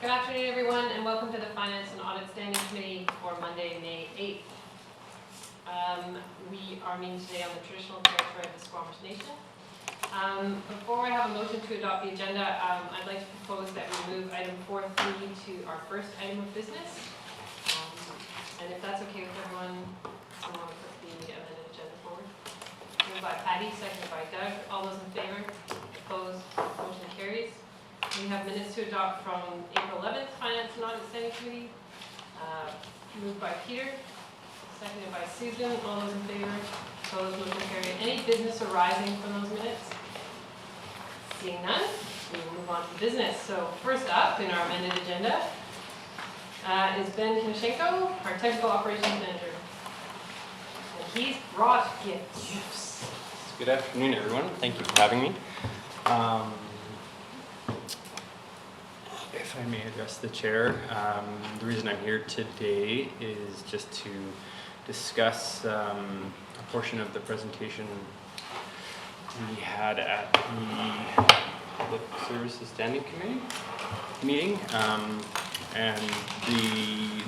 Good afternoon, everyone, and welcome to the Finance and Audit Standing Committee for Monday, May 8th. We are meeting today on the traditional territory of the Squamish Nation. Before I have a motion to adopt the agenda, I'd like to propose that we move item 4.3 to our first item of business. And if that's okay with everyone, someone will put the amended agenda forward. Moved by Patty, seconded by Doug. All those in favor? Opposed? Motion carries. We have minutes to adopt from April 11th, Finance and Audit Standing Committee. Moved by Peter, seconded by Susan. All those in favor? Opposed? Motion carried. Any business arising from those minutes? Seeing none, we will move on to business. So first up in our amended agenda is Ben Timoshenko, our Technical Operations Manager. And he's brought gifts. Good afternoon, everyone. Thank you for having me. If I may address the chair, the reason I'm here today is just to discuss a portion of the presentation we had at the Public Services Standing Committee meeting, and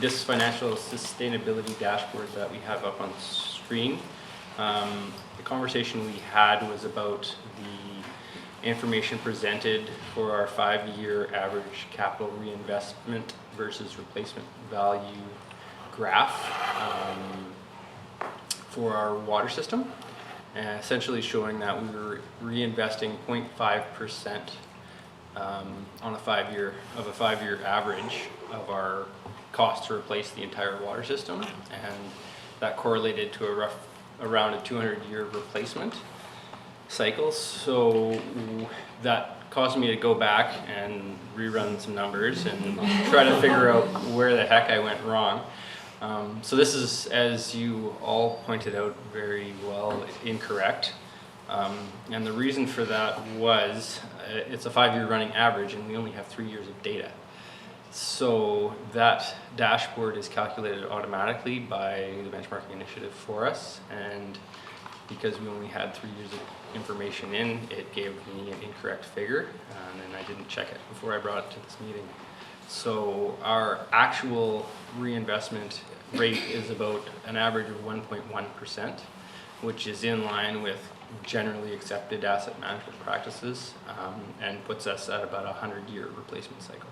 this financial sustainability dashboard that we have up on screen. The conversation we had was about the information presented for our 5-year average capital reinvestment versus replacement value graph for our water system, essentially showing that we were reinvesting 0.5% on a 5-year average of our cost to replace the entire water system, and that correlated to around a 200-year replacement cycles. So that caused me to go back and rerun some numbers and try to figure out where the heck I went wrong. So this is, as you all pointed out very well, incorrect. And the reason for that was it's a 5-year running average and we only have 3 years of data. So that dashboard is calculated automatically by the benchmarking initiative for us, and because we only had 3 years of information in, it gave me an incorrect figure, and I didn't check it before I brought it to this meeting. So our actual reinvestment rate is about an average of 1.1%, which is in line with generally accepted asset management practices, and puts us at about a 100-year replacement cycle.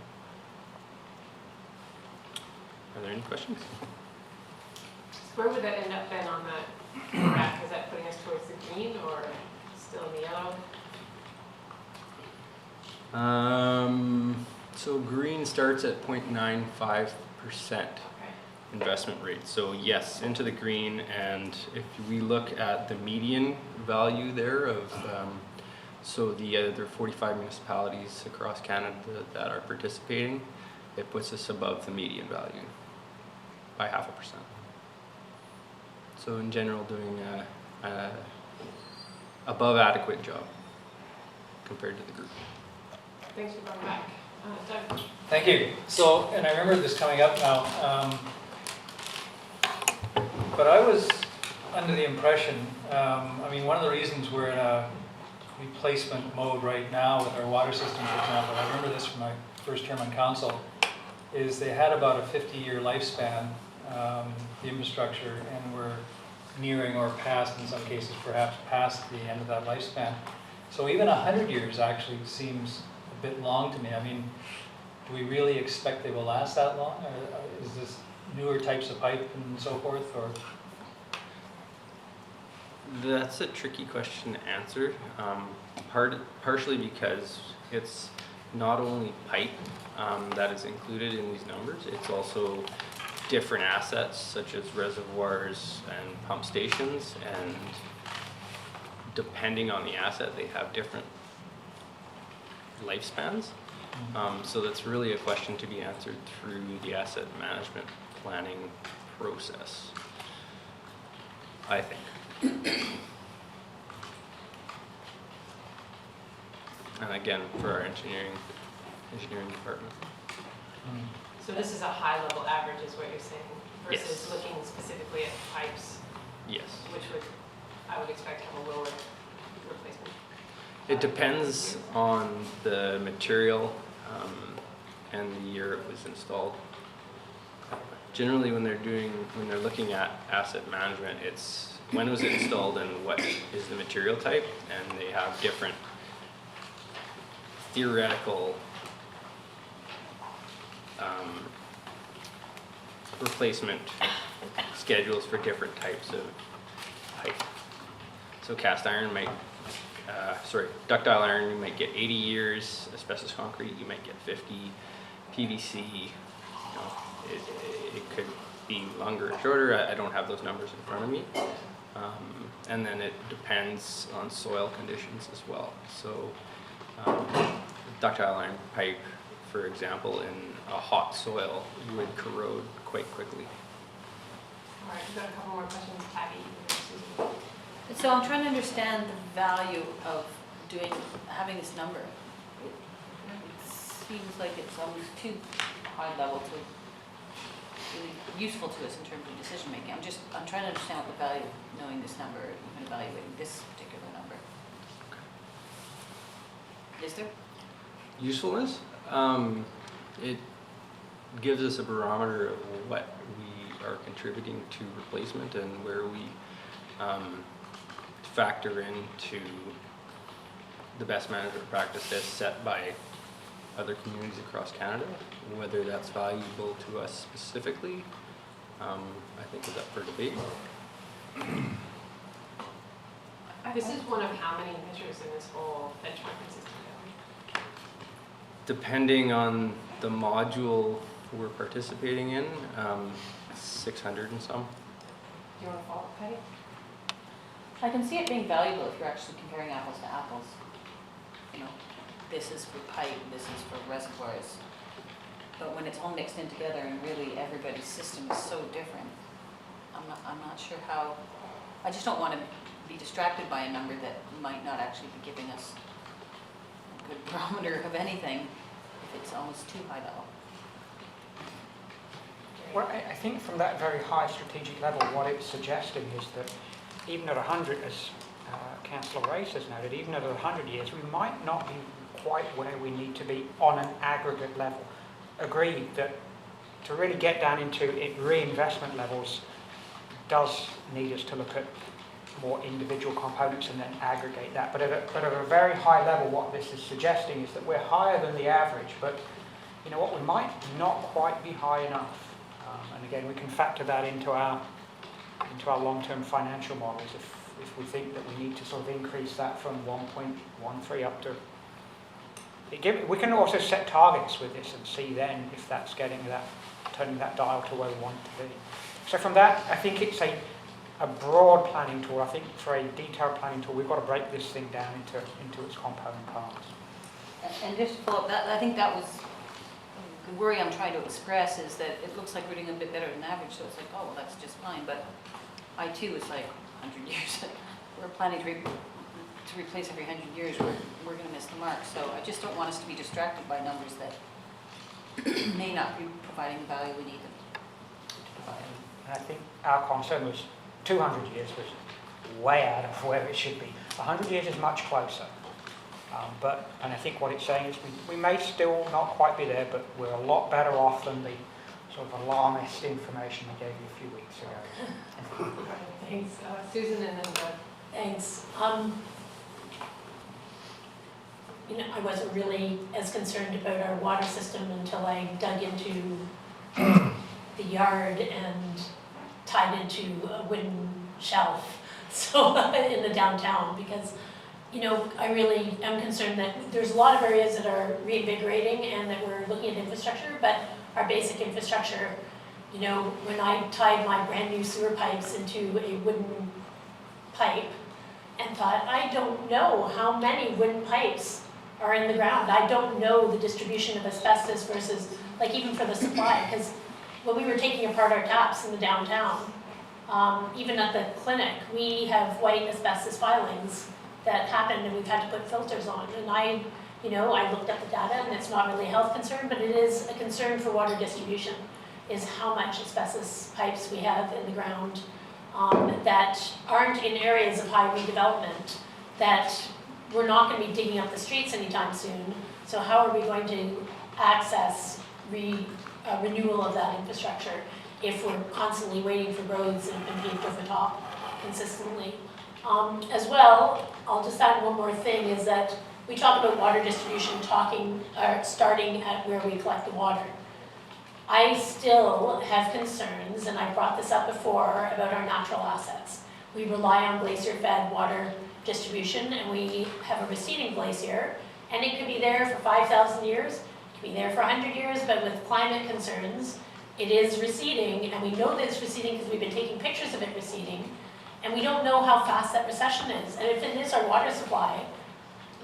Are there any questions? Where would that end up then on that graph? Is that putting us towards the green or still in the yellow? So green starts at 0.95% investment rate. So yes, into the green, and if we look at the median value there of, so there are 45 municipalities across Canada that are participating, it puts us above the median value by 0.5%. So in general, doing a above adequate job compared to the group. Thanks for coming back. Doug. Thank you. So, and I remember this coming up now, but I was under the impression, I mean, one of the reasons we're in a replacement mode right now with our water system, for example, I remember this from my first term on council, is they had about a 50-year lifespan, the infrastructure, and we're nearing or past, in some cases perhaps past the end of that lifespan. So even 100 years actually seems a bit long to me. I mean, do we really expect they will last that long? Or is this newer types of pipe and so forth? Or That's a tricky question to answer, partially because it's not only pipe that is included in these numbers, it's also different assets such as reservoirs and pump stations, and depending on the asset they have different lifespans. So that's really a question to be answered through the asset management planning process, I think. And again, for our engineering department. So this is a high-level average, is what you're saying, versus Yes. looking specifically at pipes, Yes. which I would expect to have a lower replacement. It depends on the material and the year it was installed. Generally, when they're looking at asset management, it's when was it installed and what is the material type, and they have different theoretical replacement schedules for different types of pipe. So cast iron might, ductile iron, you might get 80 years. Asbestos concrete, you might get 50. PVC, you know, it could be longer or shorter. I don't have those numbers in front of me. And then it depends on soil conditions as well. So ductile iron pipe, for example, in a hot soil would corrode quite quickly. All right, we've got a couple more questions. Tabby, Susan. So I'm trying to understand the value of having this number. It seems like it's almost too high level to really useful to us in terms of decision making. I'm trying to understand what the value of knowing this number, even evaluating this particular number. Is there? Usefulness? It gives us a barometer of what we are contributing to replacement and where we factor into the best management practice as set by other communities across Canada. Whether that's valuable to us specifically, I think is up for debate. This is one of how many measures in this whole benchmarking system? Depending on the module we're participating in, 600 and some. Do you want to follow up, Patty? I can see it being valuable if you're actually comparing apples to apples. You know, this is for pipe, this is for reservoirs. But when it's all mixed in together and really everybody's system is so different, I'm not sure how, I just don't want to be distracted by a number that might not actually be giving us a good barometer of anything if it's almost too high level. Well, I think from that very high strategic level, what it's suggesting is that even at 100, as Councillor Race has noted, even at 100 years, we might not be quite where we need to be on an aggregate level. Agreed that to really get down into reinvestment levels does need us to look at more individual components and then aggregate that. But at a very high level, what this is suggesting is that we're higher than the average, but you know what, we might not quite be high enough. And again, we can factor that into our long-term financial models if we think that we need to sort of increase that from 1.13 up to. We can also set targets with this and see then if that's turning that dial to where we want it to be. So from that, I think it's a broad planning tool. I think for a detailed planning tool, we've got to break this thing down into its component parts. And just to follow up, I think that was the worry I'm trying to express, is that it looks like we're doing a bit better than average, so it's like, oh, well, that's just fine. But I too is like 100 years. We're planning to replace every 100 years. We're going to miss the mark. So I just don't want us to be distracted by numbers that may not be providing the value we need them to provide. And I think our concern was 200 years was way out of where it should be. 100 years is much closer. And I think what it's saying is we may still not quite be there, but we're a lot better off than the sort of alarmist information we gave you a few weeks ago. Thanks. Susan and then Doug. Thanks. I wasn't really as concerned about our water system until I dug into the yard and tied into a wooden shelf in the downtown, because I really am concerned that there's a lot of areas that are reinvigorating and that we're looking at infrastructure, but our basic infrastructure, when I tied my brand new sewer pipes into a wooden pipe and thought, I don't know how many wooden pipes are in the ground. I don't know the distribution of asbestos versus, like, even for the supply, because when we were taking apart our taps in the downtown, even at the clinic, we have white asbestos filings that happened, and we've had to put filters on. And I looked up the data, and it's not really a health concern, but it is a concern for water distribution, is how much asbestos pipes we have in the ground that aren't in areas of high redevelopment, that we're not going to be digging up the streets anytime soon. So how are we going to access renewal of that infrastructure if we're constantly waiting for roads that have been paved over top consistently. As well, I'll just add one more thing, is that we talk about water distribution starting at where we collect the water. I still have concerns, and I brought this up before, about our natural assets. We rely on glacier-fed water distribution, and we have a receding glacier, and it could be there for 5,000 years, it could be there for 100 years, but with climate concerns, it is receding, and we know that it's receding because we've been taking pictures of it receding, and we don't know how fast that recession is. And if it is our water supply,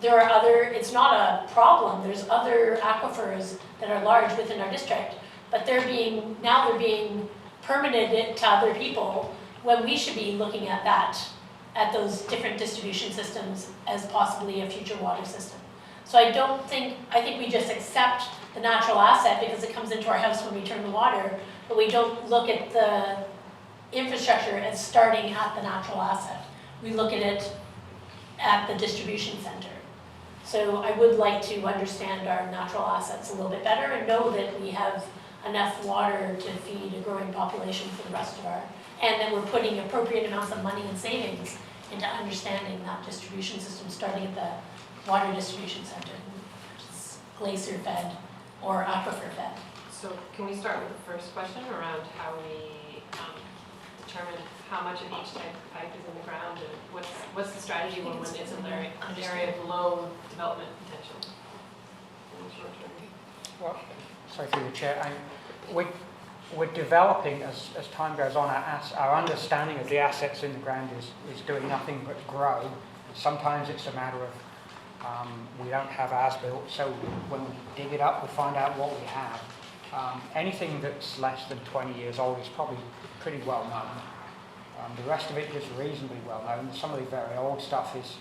there are it's not a problem, there's other aquifers that are large within our district, but they're being permitted to other people when we should be looking at at those different distribution systems as possibly a future water system. So I think we just accept the natural asset because it comes into our house when we turn the water, but we don't look at the infrastructure as starting at the natural asset. We look at it at the distribution center. So I would like to understand our natural assets a little bit better and know that we have enough water to feed a growing population for the rest of and that we're putting appropriate amounts of money and savings into understanding that distribution system, starting at the water distribution center, which is glacier-fed or aquifer-fed. So can we start with the first question around how we determine how much of each type of pipe is in the ground, and what's the strategy when it's an area of low development potential in the short term? Well, sorry through the chair. We're developing, as time goes on, our understanding of the assets in the ground is doing nothing but grow. Sometimes it's a matter of we don't have as-built, so when we dig it up, we find out what we have. Anything that's less than 20 years old is probably pretty well known. The rest of it is reasonably well known. Some of the very old stuff is,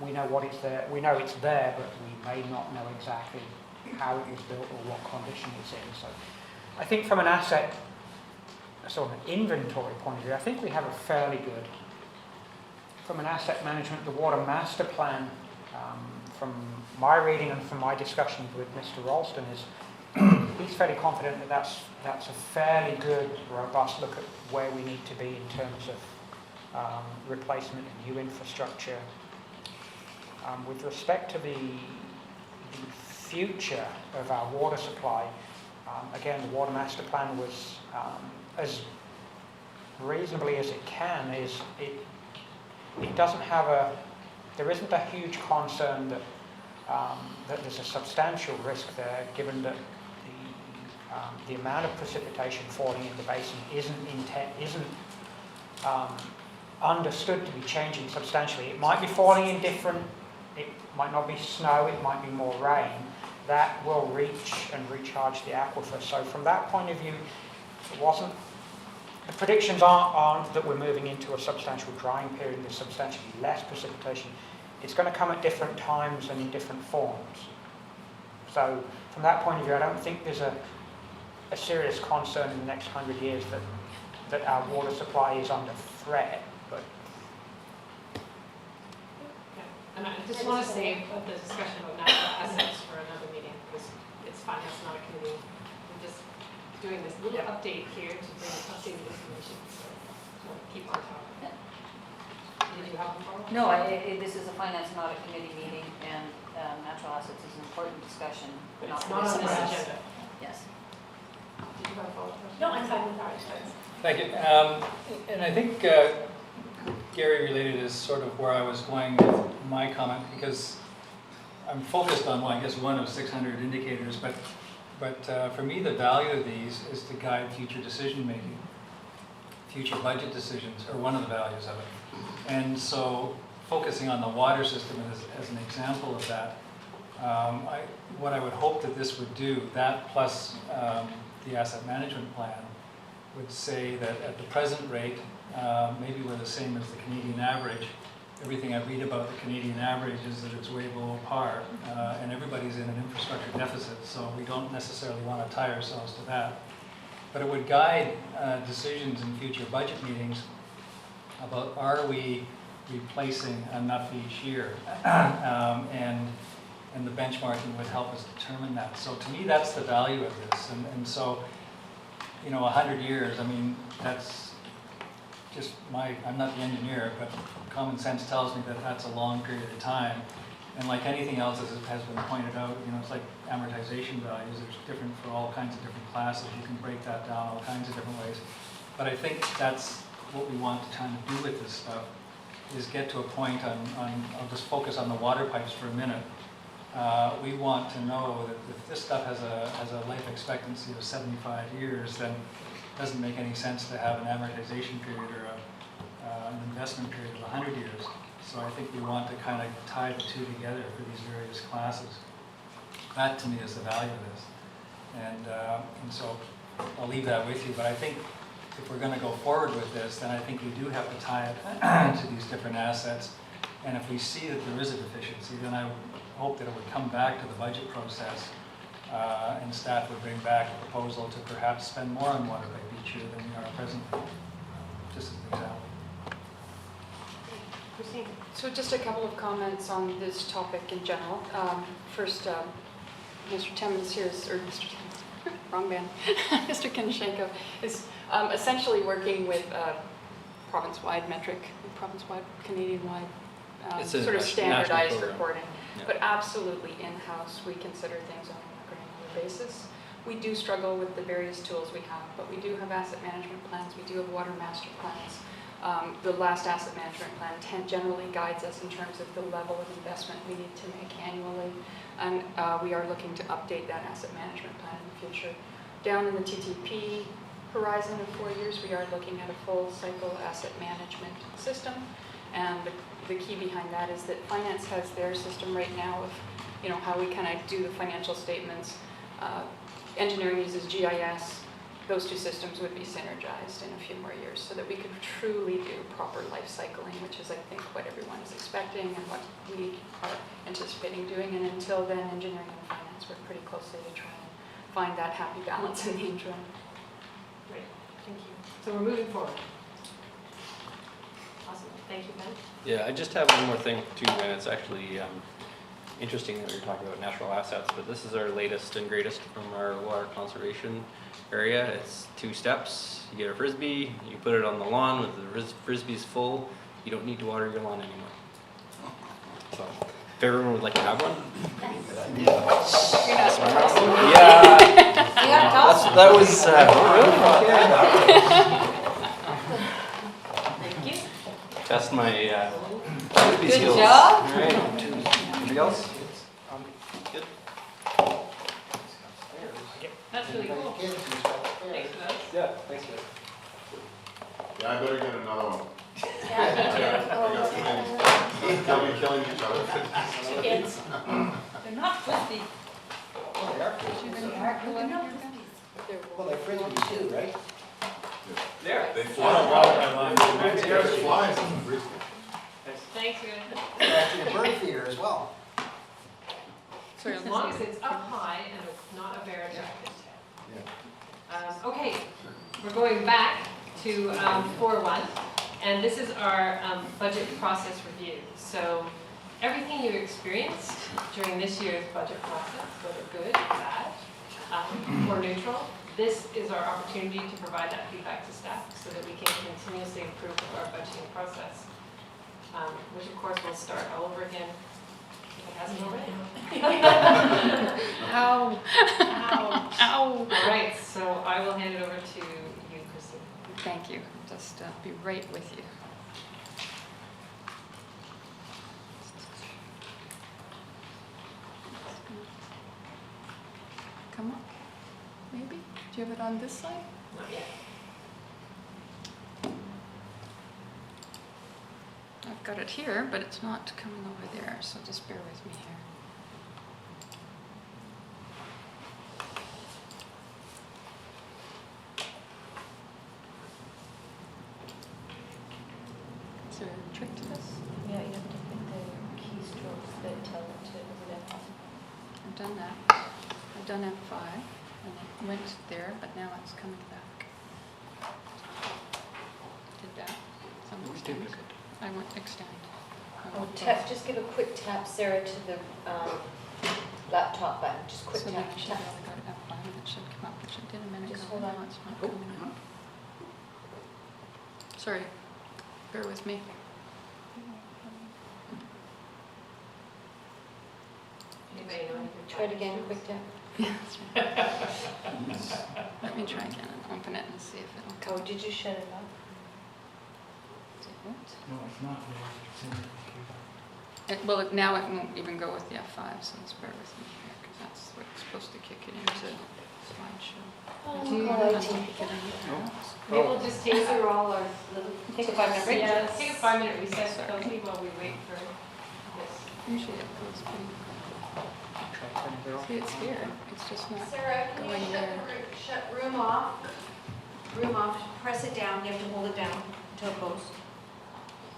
we know what it's there, we know it's there, but we may not know exactly how it was built or what condition it's in. So I think from an asset, sort of an inventory point of view, I think we have a fairly good, from an asset management, the water master plan, from my reading and from my discussions with Mr. Ralston, is he's fairly confident that that's a fairly good, robust look at where we need to be in terms of replacement and new infrastructure. With respect to the future of our water supply, again, the water master plan was as reasonably as it can. It doesn't have there isn't a huge concern that there's a substantial risk there, given that the amount of precipitation falling in the basin isn't understood to be changing substantially. It might be falling in different. It might not be snow. It might be more rain. That will reach and recharge the aquifer. So from that point of view, the predictions aren't that we're moving into a substantial drying period. There's substantially less precipitation. It's going to come at different times and in different forms. So from that point of view, I don't think there's a serious concern in the next 100 years that our water supply is under threat. But And I just want to save the discussion about natural assets for another meeting, because it's finance, not a committee. We're just doing this little update here to bring updated information, so we'll keep on talking. Did you have a follow-up? No, this is a finance and audit committee meeting, and natural assets is an important discussion. But it's not on this agenda. Yes. Did you have a follow-up question? No, I'm fine with that. Thank you. And I think Gary related is sort of where I was going with my comment, because I'm focused on, well, I guess one of 600 indicators, but for me the value of these is to guide future decision making. Future budget decisions are one of the values of it. And so focusing on the water system as an example of that, what I would hope that this would do, that plus the asset management plan, would say that at the present rate, maybe we're the same as the Canadian average. Everything I read about the Canadian average is that it's way below par, and everybody's in an infrastructure deficit, so we don't necessarily want to tie ourselves to that. But it would guide decisions in future budget meetings about, are we replacing enough each year? And and the benchmarking would help us determine that. So to me, that's the value of this. And so, 100 years, I mean, that's just I'm not the engineer, but common sense tells me that that's a long period of time. And like anything else, as has been pointed out, it's like amortization values. There's different for all kinds of different classes. You can break that down all kinds of different ways. But I think that's what we want to kind of do with this stuff, is get to a point I'll just focus on the water pipes for a minute. We want to know that if this stuff has a life expectancy of 75 years, then it doesn't make any sense to have an amortization period or an investment period of 100 years. So I think we want to kind of tie the two together for these various classes. That to me is the value of this. And so I'll leave that with you, but I think if we're going to go forward with this, then I think we do have to tie it to these different assets. And if we see that there is a deficiency, then I would hope that it would come back to the budget process, and staff would bring back a proposal to perhaps spend more on water pipe each year than we are presently, just as an example. Christine? So just a couple of comments on this topic in general. First, Mr. Timmons here is, or Mr. Timmons, wrong man, Mr. Kinshenko is essentially working with province-wide metric, province-wide, Canadian-wide, It's a sort of national standardized program. reporting. Yeah. But absolutely in-house, we consider things on a granular basis. We do struggle with the various tools we have, but we do have asset management plans, we do have water master plans. The last asset management plan generally guides us in terms of the level of investment we need to make annually. And we are looking to update that asset management plan in the future. Down in the TTP horizon of 4 years, we are looking at a full cycle asset management system. And the key behind that is that finance has their system right now of, how we kind of do the financial statements. Engineering uses GIS. Those two systems would be synergized in a few more years so that we could truly do proper life cycling, which is, I think, what everyone is expecting and what we are anticipating doing. And until then, engineering and finance work pretty closely to try and find that happy balance in the interim. Great, thank you. So we're moving forward. Awesome, thank you, Ben. Yeah, I just have one more thing too, and it's actually interesting that we're talking about natural assets, but this is our latest and greatest from our water conservation area. It's 2 steps. You get a frisbee, you put it on the lawn. When the frisbee's full, you don't need to water your lawn anymore. So, if everyone would like to have one. Yeah. That was Thank you. Test my frisbee Good skills. job. All right. Anybody else? Good. That's really cool. Thanks for those. Yeah, thanks, guys. Yeah, I better get another one. Yeah, I got too many. They'll be killing each other. two kids. They're not frisbee. Well, they are frisbees. Well, they're frisbees too, right? There. They fly. There's flies in the frisbee. Thanks, guys. They're actually a bird feeder as well. As long as it's up high and it's not a very attractive tail. Okay, we're going back to 4.1, and this is our budget process review. So everything you experienced during this year's budget process, whether good, bad, or neutral, this is our opportunity to provide that feedback to staff so that we can continuously improve our budgeting process, which of course will start all over again. It hasn't already. Ow. Ow. Ow. All right, so I will hand it over to you, Christine. Thank you. Just be right with you. Come on. Maybe? Do you have it on this side? Not yet. I've got it here, but it's not coming over there, so just bear with me here. Is there a trick to this? Yeah, you have to pick the keystrokes that tell it to identify. I've done that. I've done F5, and it went there, but now it's coming back. Did that. Some extent. I went extend. Oh, tap, just give a quick tap, Sarah, to the laptop button, just quick So tap, we should tap. really go to F1, it should come up, which it did a minute ago. Just hold on. No, it's not Oh, coming hang up. on. Sorry, bear with me. Anybody know? Try it again, quick tap. Yeah, that's right. Let me try again and open it and see if it'll Oh, come. did you shut it off? No, it's not there. It's in the computer. Well, now it won't even go with the F5, so let's bear with me here, because that's what's supposed to kick it into slideshow. Oh, That's IT. what kick it into. Maybe we'll just take Through all our little, take a 5-minute break. Yeah, let's take a 5-minute recess, Sorry. Kelsey, while we wait for this. Usually it goes pretty quick. Try turning it off. See, it's here, it's just not Sarah, can going you there. shut room off? Room off, press it down, you have to hold it down until it goes.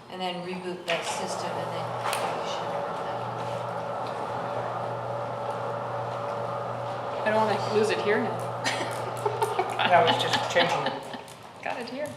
And then reboot that system and then you should have I don't want to lose it here now. No, it's just changing it. Got it here.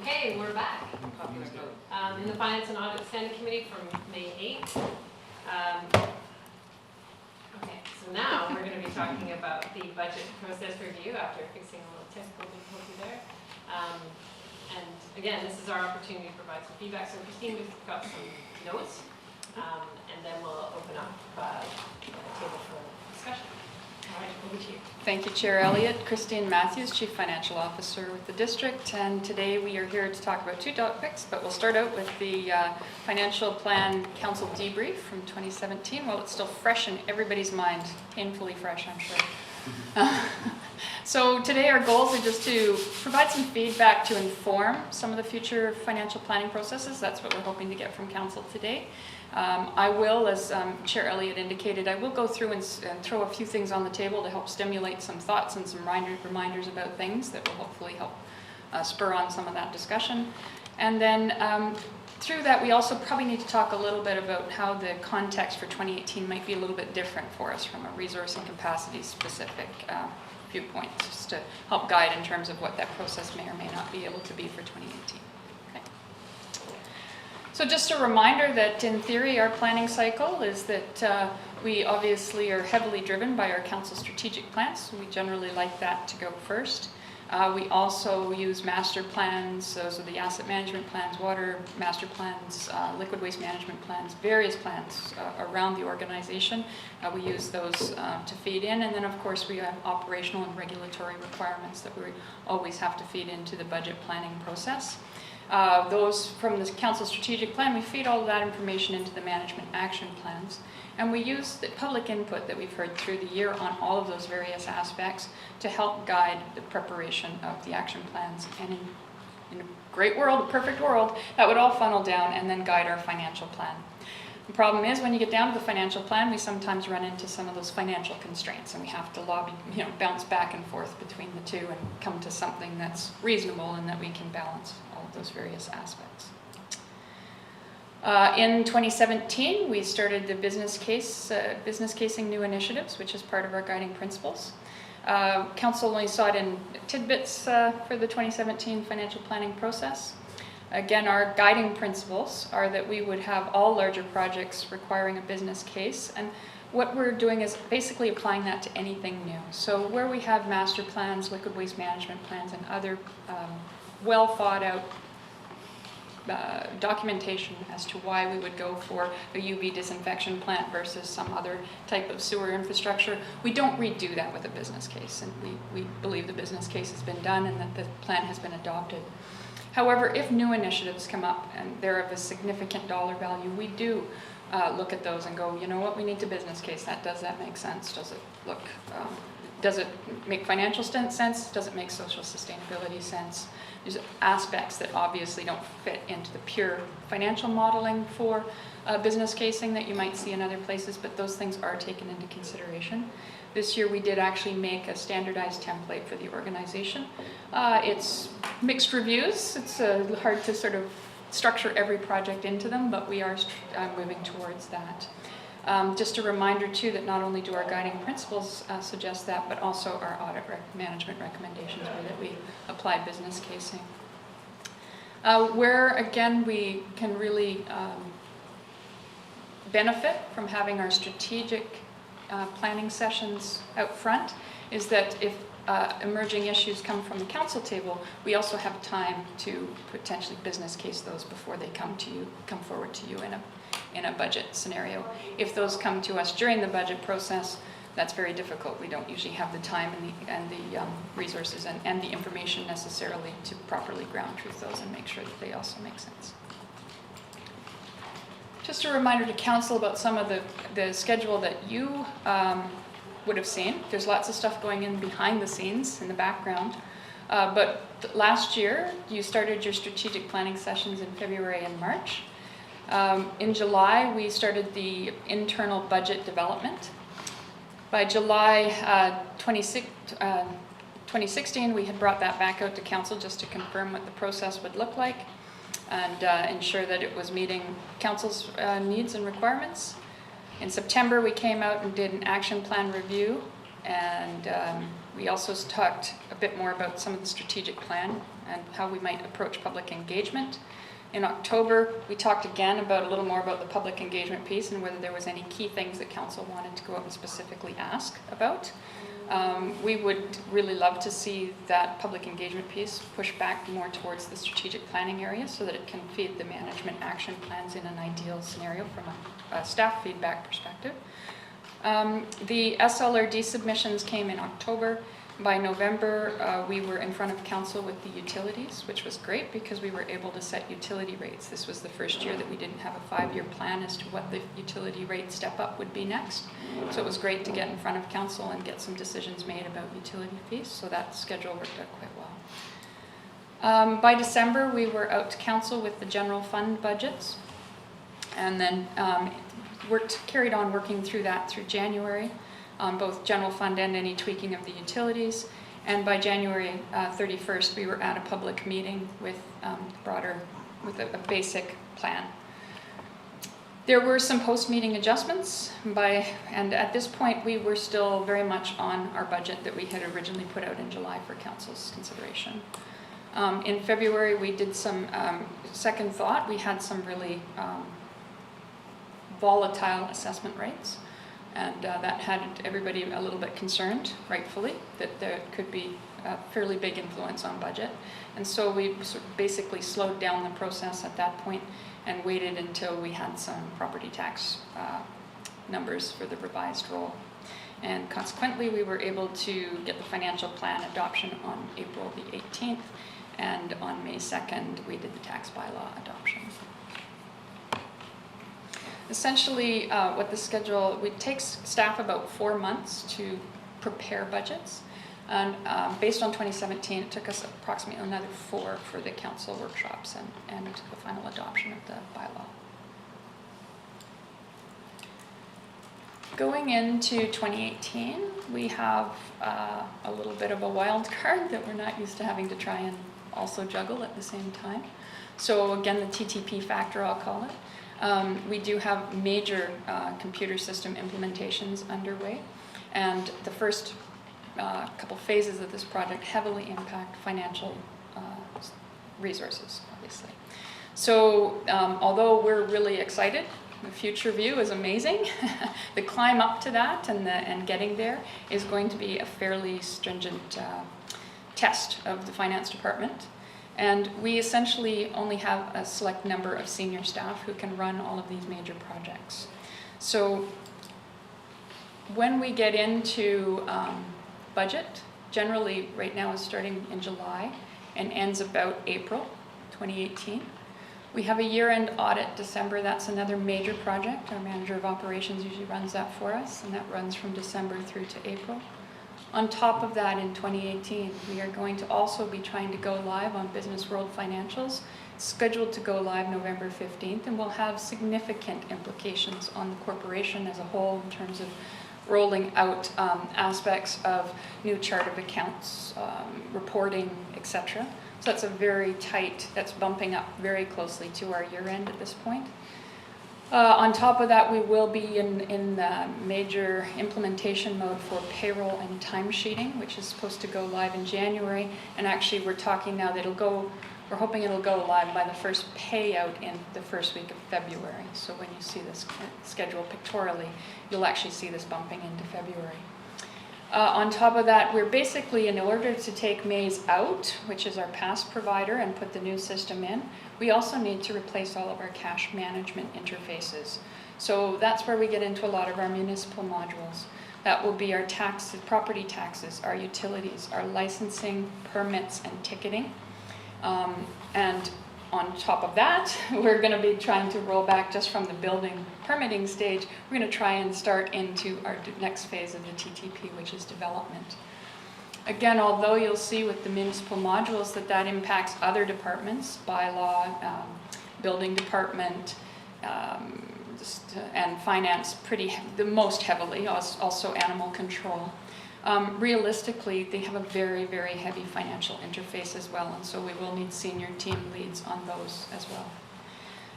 Okay, we're back. In the Finance and Audit Standing Committee from May 8th. Okay, so now we're going to be talking about the budget process review after fixing a little technical difficulty there. And again, this is our opportunity to provide some feedback. So Christine, we've got some notes, and then we'll open up the table for discussion. All right, over to you. Thank you, Chair Elliott. Christine Matthews, Chief Financial Officer with the district, and today we are here to talk about two topics, but we'll start out with the Financial Plan Council debrief from 2017 while it's still fresh in everybody's mind, painfully fresh, I'm sure. So today our goals are just to provide some feedback to inform some of the future financial planning processes. That's what we're hoping to get from Council today. I will, as Chair Elliott indicated, I will go through and throw a few things on the table to help stimulate some thoughts and some reminders about things that will hopefully help spur on some of that discussion. And then through that, we also probably need to talk a little bit about how the context for 2018 might be a little bit different for us from a resource and capacity specific viewpoint, just to help guide in terms of what that process may or may not be able to be for 2018. Okay. So just a reminder that in theory our planning cycle is that we obviously are heavily driven by our council strategic plans. So we generally like that to go first. We also use master plans, those are the asset management plans, water master plans, liquid waste management plans, various plans around the organization. We use those to feed in, and then of course we have operational and regulatory requirements that we always have to feed into the budget planning process. Those from the council strategic plan, we feed all of that information into the management action plans. And we use the public input that we've heard through the year on all of those various aspects to help guide the preparation of the action plans. And in a great world, a perfect world, that would all funnel down and then guide our financial plan. The problem is when you get down to the financial plan, we sometimes run into some of those financial constraints and we have to bounce back and forth between the two and come to something that's reasonable and that we can balance all of those various aspects. In 2017, we started the business casing new initiatives, which is part of our guiding principles. Council only saw it in tidbits for the 2017 financial planning process. Again, our guiding principles are that we would have all larger projects requiring a business case, and what we're doing is basically applying that to anything new. So where we have master plans, liquid waste management plans, and other well thought out documentation as to why we would go for a UV disinfection plant versus some other type of sewer infrastructure. We don't redo that with a business case, and we believe the business case has been done and that the plan has been adopted. However, if new initiatives come up and they're of a significant dollar value, we do look at those and go, you know what, we need to business case that. Does that make sense? Does it look, does it make financial sense? Does it make social sustainability sense? There's aspects that obviously don't fit into the pure financial modeling for business casing that you might see in other places, but those things are taken into consideration. This year we did actually make a standardized template for the organization. It's mixed reviews. It's hard to sort of structure every project into them, but we are moving towards that. Just a reminder too that not only do our guiding principles suggest that, but also our audit management recommendations were that we apply business casing. Where again we can really benefit from having our strategic planning sessions out front is that if emerging issues come from the council table, we also have time to potentially business case those before they come forward to you in a budget scenario. If those come to us during the budget process, that's very difficult. We don't usually have the time and the resources and the information necessarily to properly ground truth those and make sure that they also make sense. Just a reminder to council about some of the schedule that you would have seen. There's lots of stuff going in behind the scenes in the background. But last year, you started your strategic planning sessions in February and March. In July, we started the internal budget development. By July 2016, we had brought that back out to council just to confirm what the process would look like and ensure that it was meeting council's needs and requirements. In September, we came out and did an action plan review, and we also talked a bit more about some of the strategic plan and how we might approach public engagement. In October, we talked again about a little more about the public engagement piece and whether there was any key things that council wanted to go out and specifically ask about. We would really love to see that public engagement piece push back more towards the strategic planning area so that it can feed the management action plans in an ideal scenario from a staff feedback perspective. The SLRD submissions came in October. By November, we were in front of council with the utilities, which was great because we were able to set utility rates. This was the first year that we didn't have a 5-year plan as to what the utility rate step up would be next. So it was great to get in front of council and get some decisions made about utility fees. So that schedule worked out quite well. By December, we were out to council with the general fund budgets, and then carried on working through that through January. On both general fund and any tweaking of the utilities. And by January 31st, we were at a public meeting with a basic plan. There were some post-meeting adjustments, and at this point, we were still very much on our budget that we had originally put out in July for council's consideration. In February, we did some second thought. We had some really volatile assessment rates. And that had everybody a little bit concerned, rightfully, that there could be a fairly big influence on budget. And so we sort of basically slowed down the process at that point and waited until we had some property tax numbers for the revised roll. And consequently, we were able to get the financial plan adoption on April the 18th, and on May 2nd, we did the tax bylaw adoption. Essentially, what the schedule, it takes staff about 4 months to prepare budgets. And based on 2017, it took us approximately another 4 for the council workshops and the final adoption of the bylaw. Going into 2018, we have a little bit of a wild card that we're not used to having to try and also juggle at the same time. So again, the TTP factor, I'll call it. We do have major computer system implementations underway, and the first couple phases of this project heavily impact financial resources, obviously. So although we're really excited, the future view is amazing. The climb up to that and getting there is going to be a fairly stringent test of the finance department. And we essentially only have a select number of senior staff who can run all of these major projects. So when we get into budget, generally right now is starting in July and ends about April 2018. We have a year-end audit December. That's another major project. Our manager of operations usually runs that for us, and that runs from December through to April. On top of that, in 2018, we are going to also be trying to go live on Business World Financials, scheduled to go live November 15th, and will have significant implications on the corporation as a whole in terms of rolling out aspects of new chart of accounts, reporting, etc. So that's a very tight, that's bumping up very closely to our year end at this point. On top of that, we will be in major implementation mode for payroll and timesheeting, which is supposed to go live in January. And actually, we're talking now that we're hoping it'll go live by the first payout in the first week of February. So when you see this schedule pictorially, you'll actually see this bumping into February. On top of that, we're basically, in order to take Maze out, which is our past provider, and put the new system in, we also need to replace all of our cash management interfaces. So that's where we get into a lot of our municipal modules. That will be our taxes, property taxes, our utilities, our licensing, permits, and ticketing. And on top of that, we're going to be trying to roll back just from the building permitting stage. We're going to try and start into our next phase of the TTP, which is development. Again, although you'll see with the municipal modules that impacts other departments, bylaw, building department, and finance the most heavily, also animal control. Realistically, they have a very, very heavy financial interface as well, and so we will need senior team leads on those as well.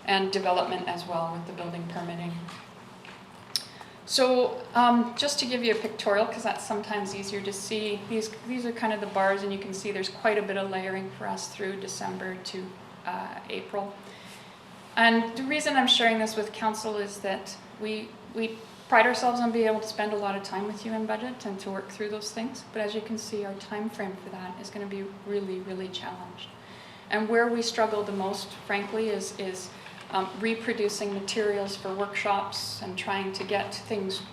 And development as well with the building permitting. So just to give you a pictorial, because that's sometimes easier to see, these are kind of the bars, and you can see there's quite a bit of layering for us through December to April. And the reason I'm sharing this with council is that we pride ourselves on being able to spend a lot of time with you in budget and to work through those things. But as you can see, our time frame for that is going to be really, really challenged. And where we struggle the most, frankly, is reproducing materials for workshops and trying to get things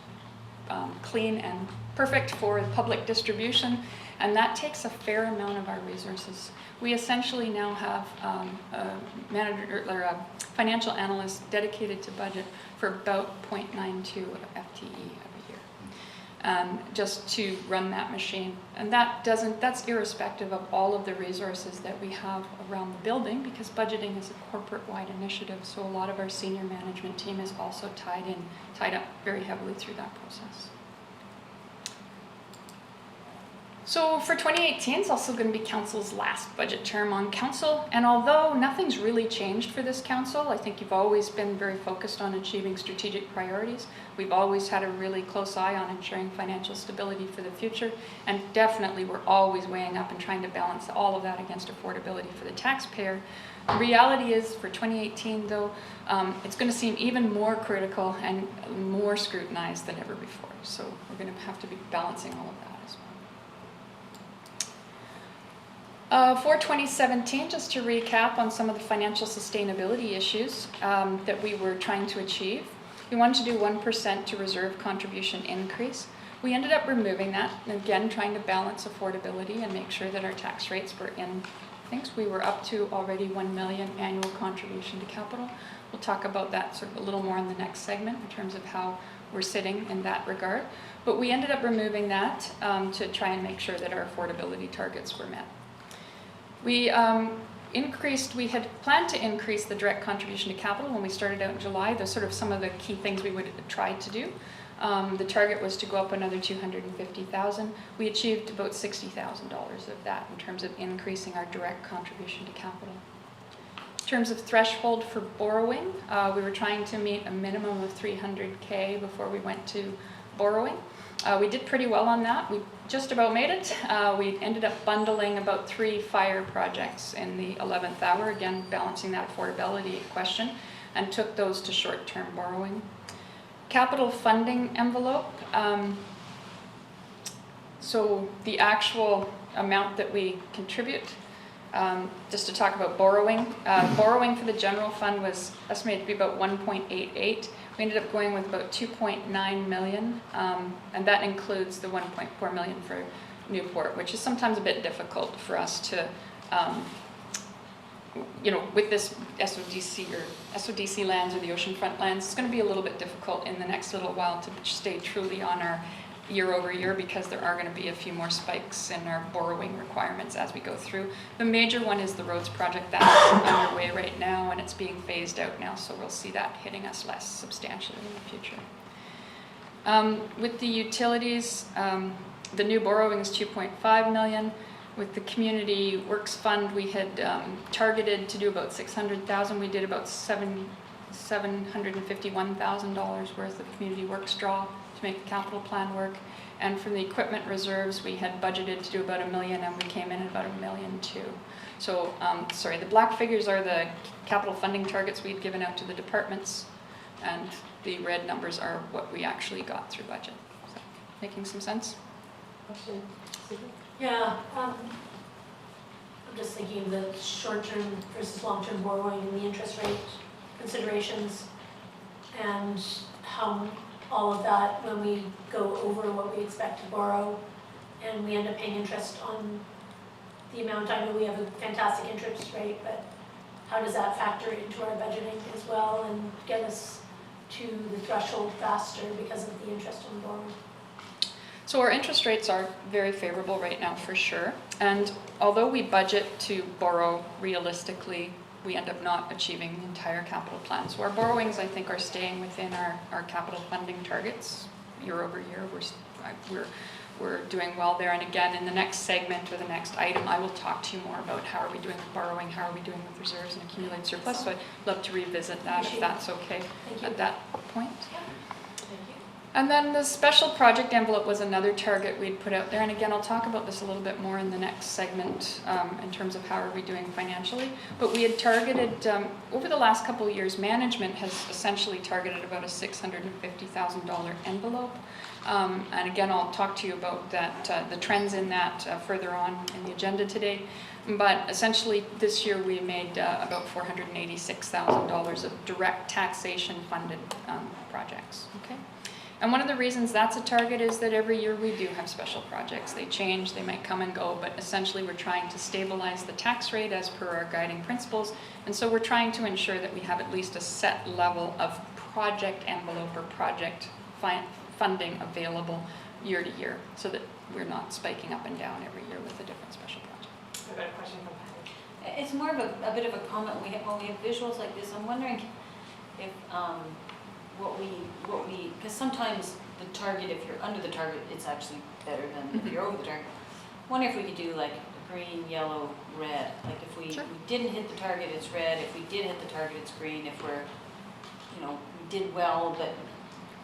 clean and perfect for public distribution. And that takes a fair amount of our resources. We essentially now have a manager or a financial analyst dedicated to budget for about 0.92 FTE every year, just to run that machine. And that's irrespective of all of the resources that we have around the building, because budgeting is a corporate-wide initiative. So a lot of our senior management team is also tied up very heavily through that process. So for 2018, it's also going to be council's last budget term on council. And although nothing's really changed for this council, I think you've always been very focused on achieving strategic priorities. We've always had a really close eye on ensuring financial stability for the future. And definitely we're always weighing up and trying to balance all of that against affordability for the taxpayer. The reality is for 2018, though, it's going to seem even more critical and more scrutinized than ever before. So we're going to have to be balancing all of that. For 2017, just to recap on some of the financial sustainability issues that we were trying to achieve, we wanted to do 1% to reserve contribution increase. We ended up removing that, and again, trying to balance affordability and make sure that our tax rates were in things. We were up to already 1 million annual contribution to capital. We'll talk about that sort of a little more in the next segment in terms of how we're sitting in that regard. But we ended up removing that to try and make sure that our affordability targets were met. We had planned to increase the direct contribution to capital when we started out in July. Those sort of some of the key things we would try to do. The target was to go up another $250,000. We achieved about $60,000 of that in terms of increasing our direct contribution to capital. In terms of threshold for borrowing, we were trying to meet a minimum of $300K before we went to borrowing. We did pretty well on that. We just about made it. We ended up bundling about 3 fire projects in the 11th hour, again balancing that affordability question, and took those to short-term borrowing. Capital funding envelope. So the actual amount that we contribute, just to talk about borrowing. Borrowing for the general fund was estimated to be about 1.88. We ended up going with about 2.9 million, and that includes the 1.4 million for Newport, which is sometimes a bit difficult for us to with this SODC lands or the oceanfront lands, it's going to be a little bit difficult in the next little while to stay truly on our year over year, because there are going to be a few more spikes in our borrowing requirements as we go through. The major one is the roads project that's underway right now, and it's being phased out now, so we'll see that hitting us less substantially in the future. With the utilities, the new borrowing is 2.5 million. With the community works fund, we had targeted to do about 600,000. We did about $751,000 worth of community works draw to make the capital plan work. And from the equipment reserves, we had budgeted to do about $1 million, and we came in at about $1.2 million. So, sorry, the black figures are the capital funding targets we'd given out to the departments, and the red numbers are what we actually got through budget. So, making some sense? Question, Susan? Yeah, I'm just thinking of the short-term versus long-term borrowing and the interest rate considerations, and how all of that, when we go over what we expect to borrow and we end up paying interest on the amount. I know we have a fantastic interest rate, but how does that factor into our budgeting as well and get us to the threshold faster because of the interest on borrowing? So our interest rates are very favorable right now for sure. And although we budget to borrow realistically, we end up not achieving the entire capital plan. So our borrowings, I think, are staying within our capital funding targets year over year. We're doing well there. And again, in the next segment or the next item, I will talk to you more about how are we doing with borrowing, how are we doing with reserves and accumulated surplus. So I'd love to revisit that if that's okay at that point. And then the special project envelope was another target we'd put out there. And again, I'll talk about this a little bit more in the next segment in terms of how are we doing financially. But we had targeted, over the last couple of years, management has essentially targeted about a $650,000 envelope. And again, I'll talk to you about that, the trends in that further on in the agenda today. But essentially this year we made about $486,000 of direct taxation funded projects, okay? And one of the reasons that's a target is that every year we do have special projects. They change, they might come and go, but essentially we're trying to stabilize the tax rate as per our guiding principles. And so we're trying to ensure that we have at least a set level of project envelope or project funding available year to year, so that we're not spiking up and down every year with a different special project. I've got a question from Patty. It's more of a bit of a comment. When we have visuals like this, I'm wondering if because sometimes the target, if you're under the target, it's actually better than if you're over the target. I wonder if we could do like green, yellow, red. Like if we didn't hit the target, it's red. If we did hit the target, it's green. If we're, we did well, but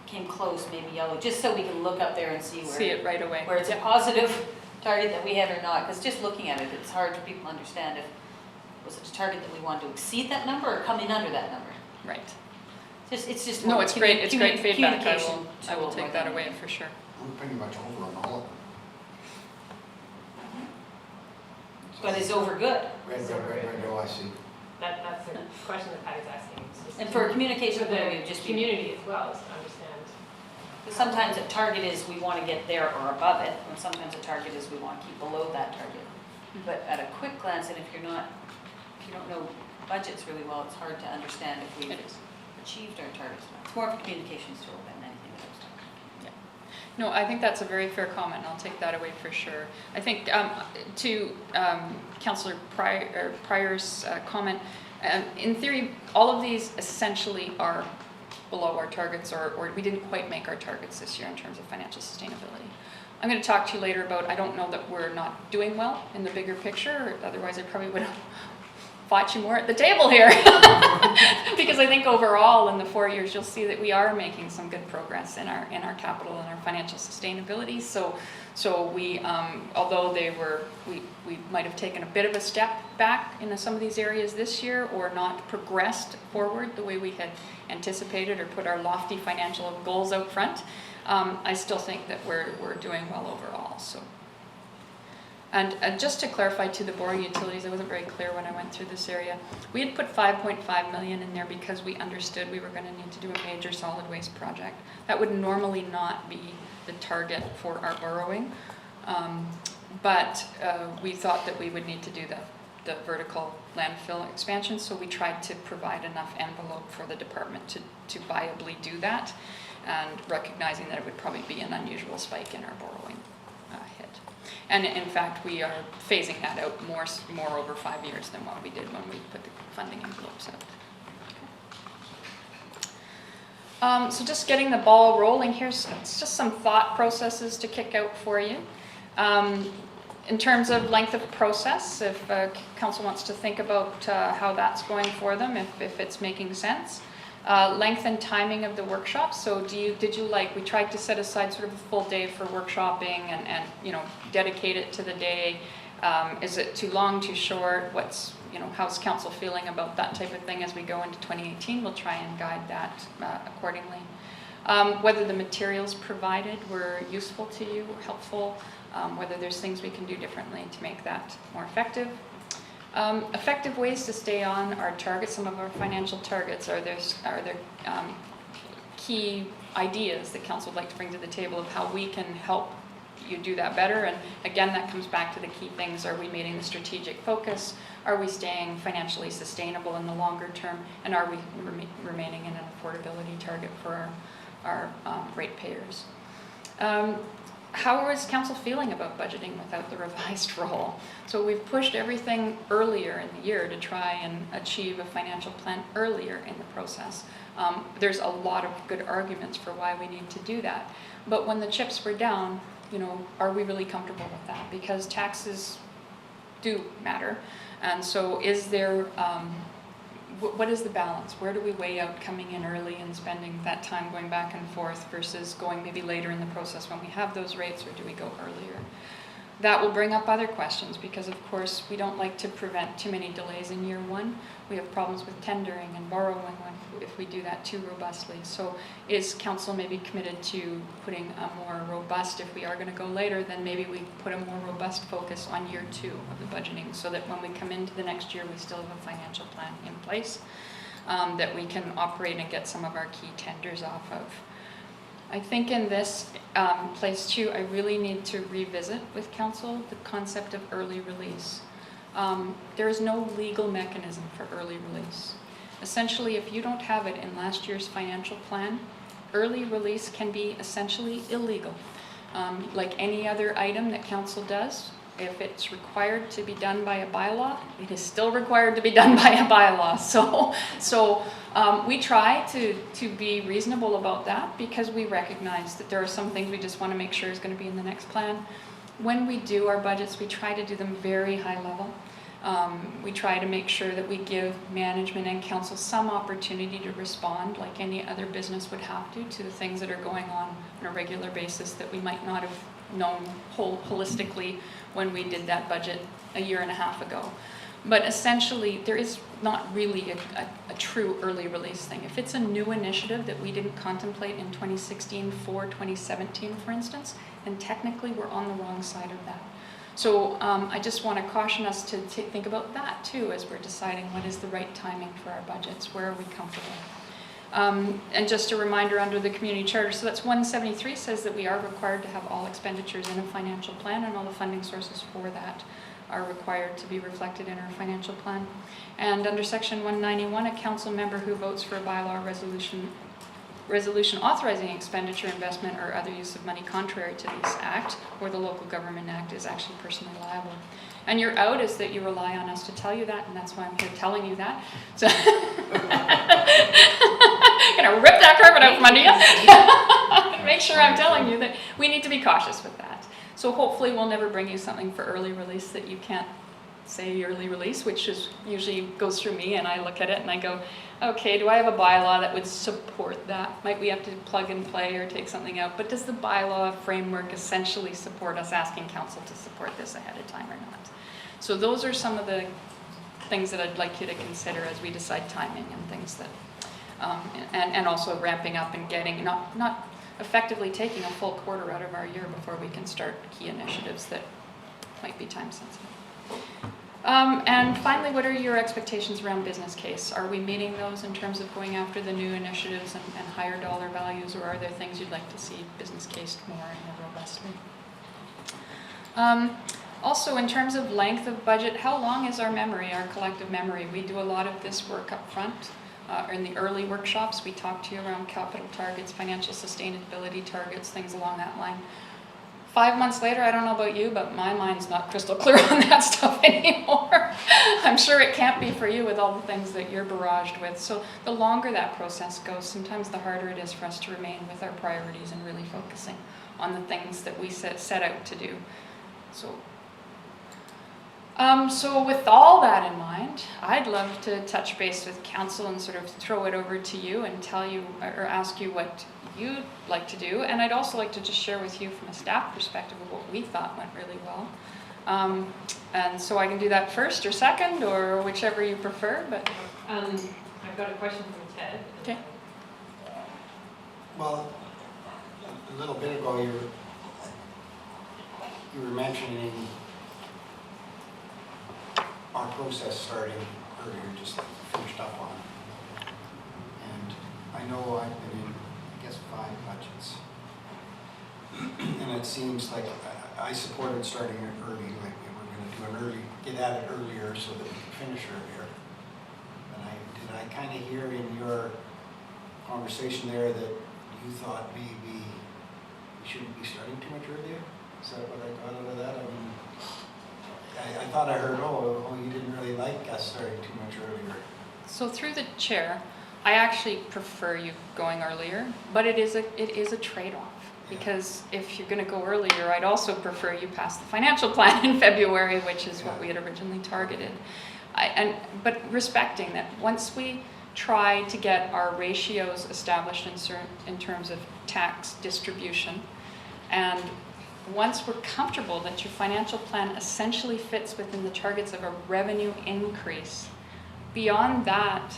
came close, maybe yellow, just so we can look up there and see it right away. Where it's a positive target that we had or not. Because just looking at it, it's hard for people to understand if was it a target that we want to exceed that number or come in under that number. Right. It's just no, it's great. It's great feedback. I will take that away for sure. We're pretty much over on all of them. But it's over good. Red, oh, I see. That's the question that Patty's asking. And for communication, for the just community as well, is to understand. Sometimes a target is we want to get there or above it, and sometimes a target is we want to keep below that target. But at a quick glance, and if you don't know budgets really well, it's hard to understand if we've achieved our targets. It's more of a communications tool than anything else. Yeah. No, I think that's a very fair comment, and I'll take that away for sure. I think to Councillor Pryor's comment, in theory, all of these essentially are below our targets, or we didn't quite make our targets this year in terms of financial sustainability. I'm going to talk to you later about, I don't know that we're not doing well in the bigger picture, otherwise I probably would have fought you more at the table here. Because I think overall in the 4 years you'll see that we are making some good progress in our capital and our financial sustainability. So we, although we might have taken a bit of a step back in some of these areas this year, or not progressed forward the way we had anticipated or put our lofty financial goals out front, I still think that we're doing well overall. So. And just to clarify to the borrowing utilities, I wasn't very clear when I went through this area. We had put 5.5 million in there because we understood we were going to need to do a major solid waste project. That would normally not be the target for our borrowing, but we thought that we would need to do the vertical landfill expansion, so we tried to provide enough envelope for the department to viably do that, and recognizing that it would probably be an unusual spike in our borrowing hit. And in fact, we are phasing that out more over 5 years than what we did when we put the funding envelopes out. So just getting the ball rolling, here's just some thought processes to kick out for you. In terms of length of process, if council wants to think about how that's going for them, if it's making sense. Length and timing of the workshops. So did you like, we tried to set aside sort of a full day for workshopping and dedicate it to the day. Is it too long, too short? How's council feeling about that type of thing as we go into 2018? We'll try and guide that accordingly. Whether the materials provided were useful to you, helpful, whether there's things we can do differently to make that more effective. Effective ways to stay on our targets, some of our financial targets. Are there key ideas that council would like to bring to the table of how we can help you do that better? And again, that comes back to the key things. Are we meeting the strategic focus? Are we staying financially sustainable in the longer term? And are we remaining in an affordability target for our ratepayers? How is council feeling about budgeting without the revised role? So we've pushed everything earlier in the year to try and achieve a financial plan earlier in the process. There's a lot of good arguments for why we need to do that. But when the chips were down, are we really comfortable with that? Because taxes do matter. And so is there, what is the balance? Where do we weigh out coming in early and spending that time going back and forth versus going maybe later in the process when we have those rates, or do we go earlier? That will bring up other questions because, of course, we don't like to prevent too many delays in year one. We have problems with tendering and borrowing if we do that too robustly. So is council maybe committed to putting a more robust, if we are going to go later, then maybe we put a more robust focus on year 2 of the budgeting so that when we come into the next year, we still have a financial plan in place that we can operate and get some of our key tenders off of. I think in this place too, I really need to revisit with council the concept of early release. There is no legal mechanism for early release. Essentially, if you don't have it in last year's financial plan, early release can be essentially illegal. Like any other item that council does, if it's required to be done by a bylaw, it is still required to be done by a bylaw. So we try to be reasonable about that because we recognize that there are some things we just want to make sure is going to be in the next plan. When we do our budgets, we try to do them very high level. We try to make sure that we give management and council some opportunity to respond like any other business would have to the things that are going on a regular basis that we might not have known holistically when we did that budget a year and a half ago. But essentially, there is not really a true early release thing. If it's a new initiative that we didn't contemplate in 2016 for 2017, for instance, then technically we're on the wrong side of that. So I just want to caution us to think about that too as we're deciding what is the right timing for our budgets, where are we comfortable. And just a reminder under the community charter, so that's 173 says that we are required to have all expenditures in a financial plan and all the funding sources for that are required to be reflected in our financial plan. And under section 191, a council member who votes for a bylaw resolution authorizing expenditure, investment, or other use of money contrary to this act or the local government act is actually personally liable. And your out is that you rely on us to tell you that, and that's why I'm here telling you that. So gonna rip that carpet out from under you. Make sure I'm telling you that we need to be cautious with that. So hopefully we'll never bring you something for early release that you can't say early release, which is usually goes through me, and I look at it and I go, okay, do I have a bylaw that would support that? Might we have to plug and play or take something out? But does the bylaw framework essentially support us asking council to support this ahead of time or not? So those are some of the things that I'd like you to consider as we decide timing and things that, and also ramping up and getting, not effectively taking a full quarter out of our year before we can start key initiatives that might be time sensitive. And finally, what are your expectations around business case? Are we meeting those in terms of going after the new initiatives and higher dollar values, or are there things you'd like to see business cased more and more robustly? Also, in terms of length of budget, how long is our memory, our collective memory? We do a lot of this work up front. In the early workshops, we talk to you around capital targets, financial sustainability targets, things along that line. 5 months later, I don't know about you, but my mind's not crystal clear on that stuff anymore. I'm sure it can't be for you with all the things that you're barraged with. So the longer that process goes, sometimes the harder it is for us to remain with our priorities and really focusing on the things that we set out to do. So with all that in mind, I'd love to touch base with council and sort of throw it over to you and tell you or ask you what you'd like to do. And I'd also like to just share with you from a staff perspective of what we thought went really well. And so I can do that first or second or whichever you prefer, but I've got a question from Ted. Okay. Well, a little bit ago, you were mentioning our process starting earlier, just finished up on. And I know I've been in, I guess, 5 budgets. And it seems like I supported starting it early, like we were going to do an early, get at it earlier so that we could finish earlier. And did I kind of hear in your conversation there that you thought maybe we shouldn't be starting too much earlier? Is that what I got out of that? I mean, I thought I heard, oh, you didn't really like us starting too much earlier. so through the chair, I actually prefer you going earlier, but it is a trade-off. Because if you're going to go earlier, I'd also prefer you pass the financial plan in February, which is what we had originally targeted. But respecting that, once we try to get our ratios established in terms of tax distribution, and once we're comfortable that your financial plan essentially fits within the targets of a revenue increase, beyond that,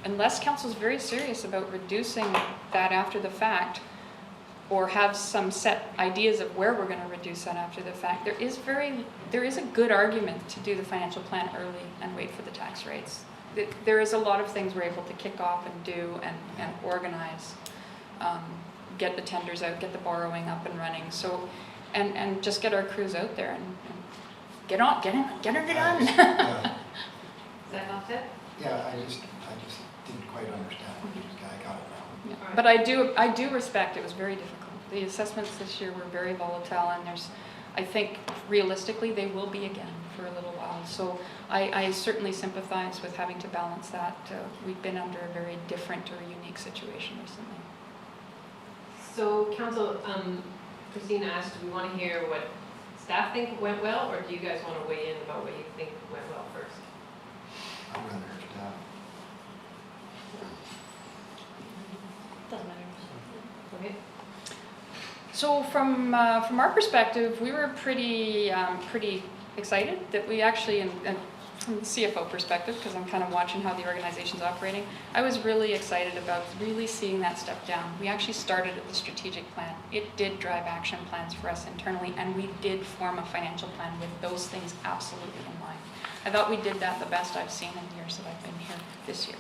unless council's very serious about reducing that after the fact, or have some set ideas of where we're going to reduce that after the fact, there is a good argument to do the financial plan early and wait for the tax rates. There is a lot of things we're able to kick off and do and organize, get the tenders out, get the borrowing up and running. So, and just get our crews out there and get it done. Yeah, Is that not it? yeah, I just didn't quite understand what you got it now. Yeah. Alright. But I do respect it was very difficult. The assessments this year were very volatile, and I think realistically they will be again for a little while. So I certainly sympathize with having to balance that. We've been under a very different or unique situation recently. So council, Christina asked, do we want to hear what staff think went well, or do you guys want to weigh in about what you think went well first? I'd rather have Doesn't matter. Okay. So from our perspective, we were pretty excited that we actually, and from the CFO perspective, because I'm kind of watching how the organization's operating, I was really excited about really seeing that step down. We actually started at the strategic plan. It did drive action plans for us internally, and we did form a financial plan with those things absolutely in mind. I thought we did that the best I've seen in years that I've been here this year.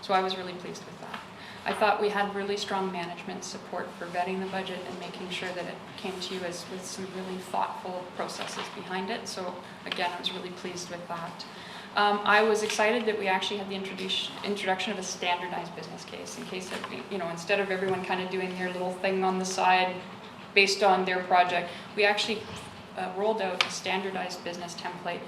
So I was really pleased with that. I thought we had really strong management support for vetting the budget and making sure that it came to you with some really thoughtful processes behind it. So again, I was really pleased with that. I was excited that we actually had the introduction of a standardized business case in case that, instead of everyone kind of doing their little thing on the side based on their project, we actually rolled out a standardized business template.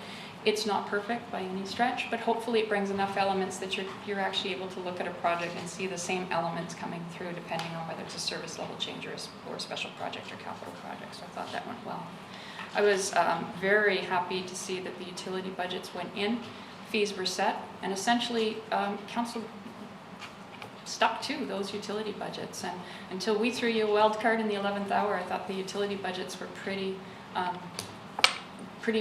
It's not perfect by any stretch, but hopefully it brings enough elements that you're actually able to look at a project and see the same elements coming through depending on whether it's a service level change or a special project or capital project. So I thought that went well. I was very happy to see that the utility budgets went in, fees were set, and essentially council stuck to those utility budgets. And until we threw you a wild card in the 11th hour, I thought the utility budgets were pretty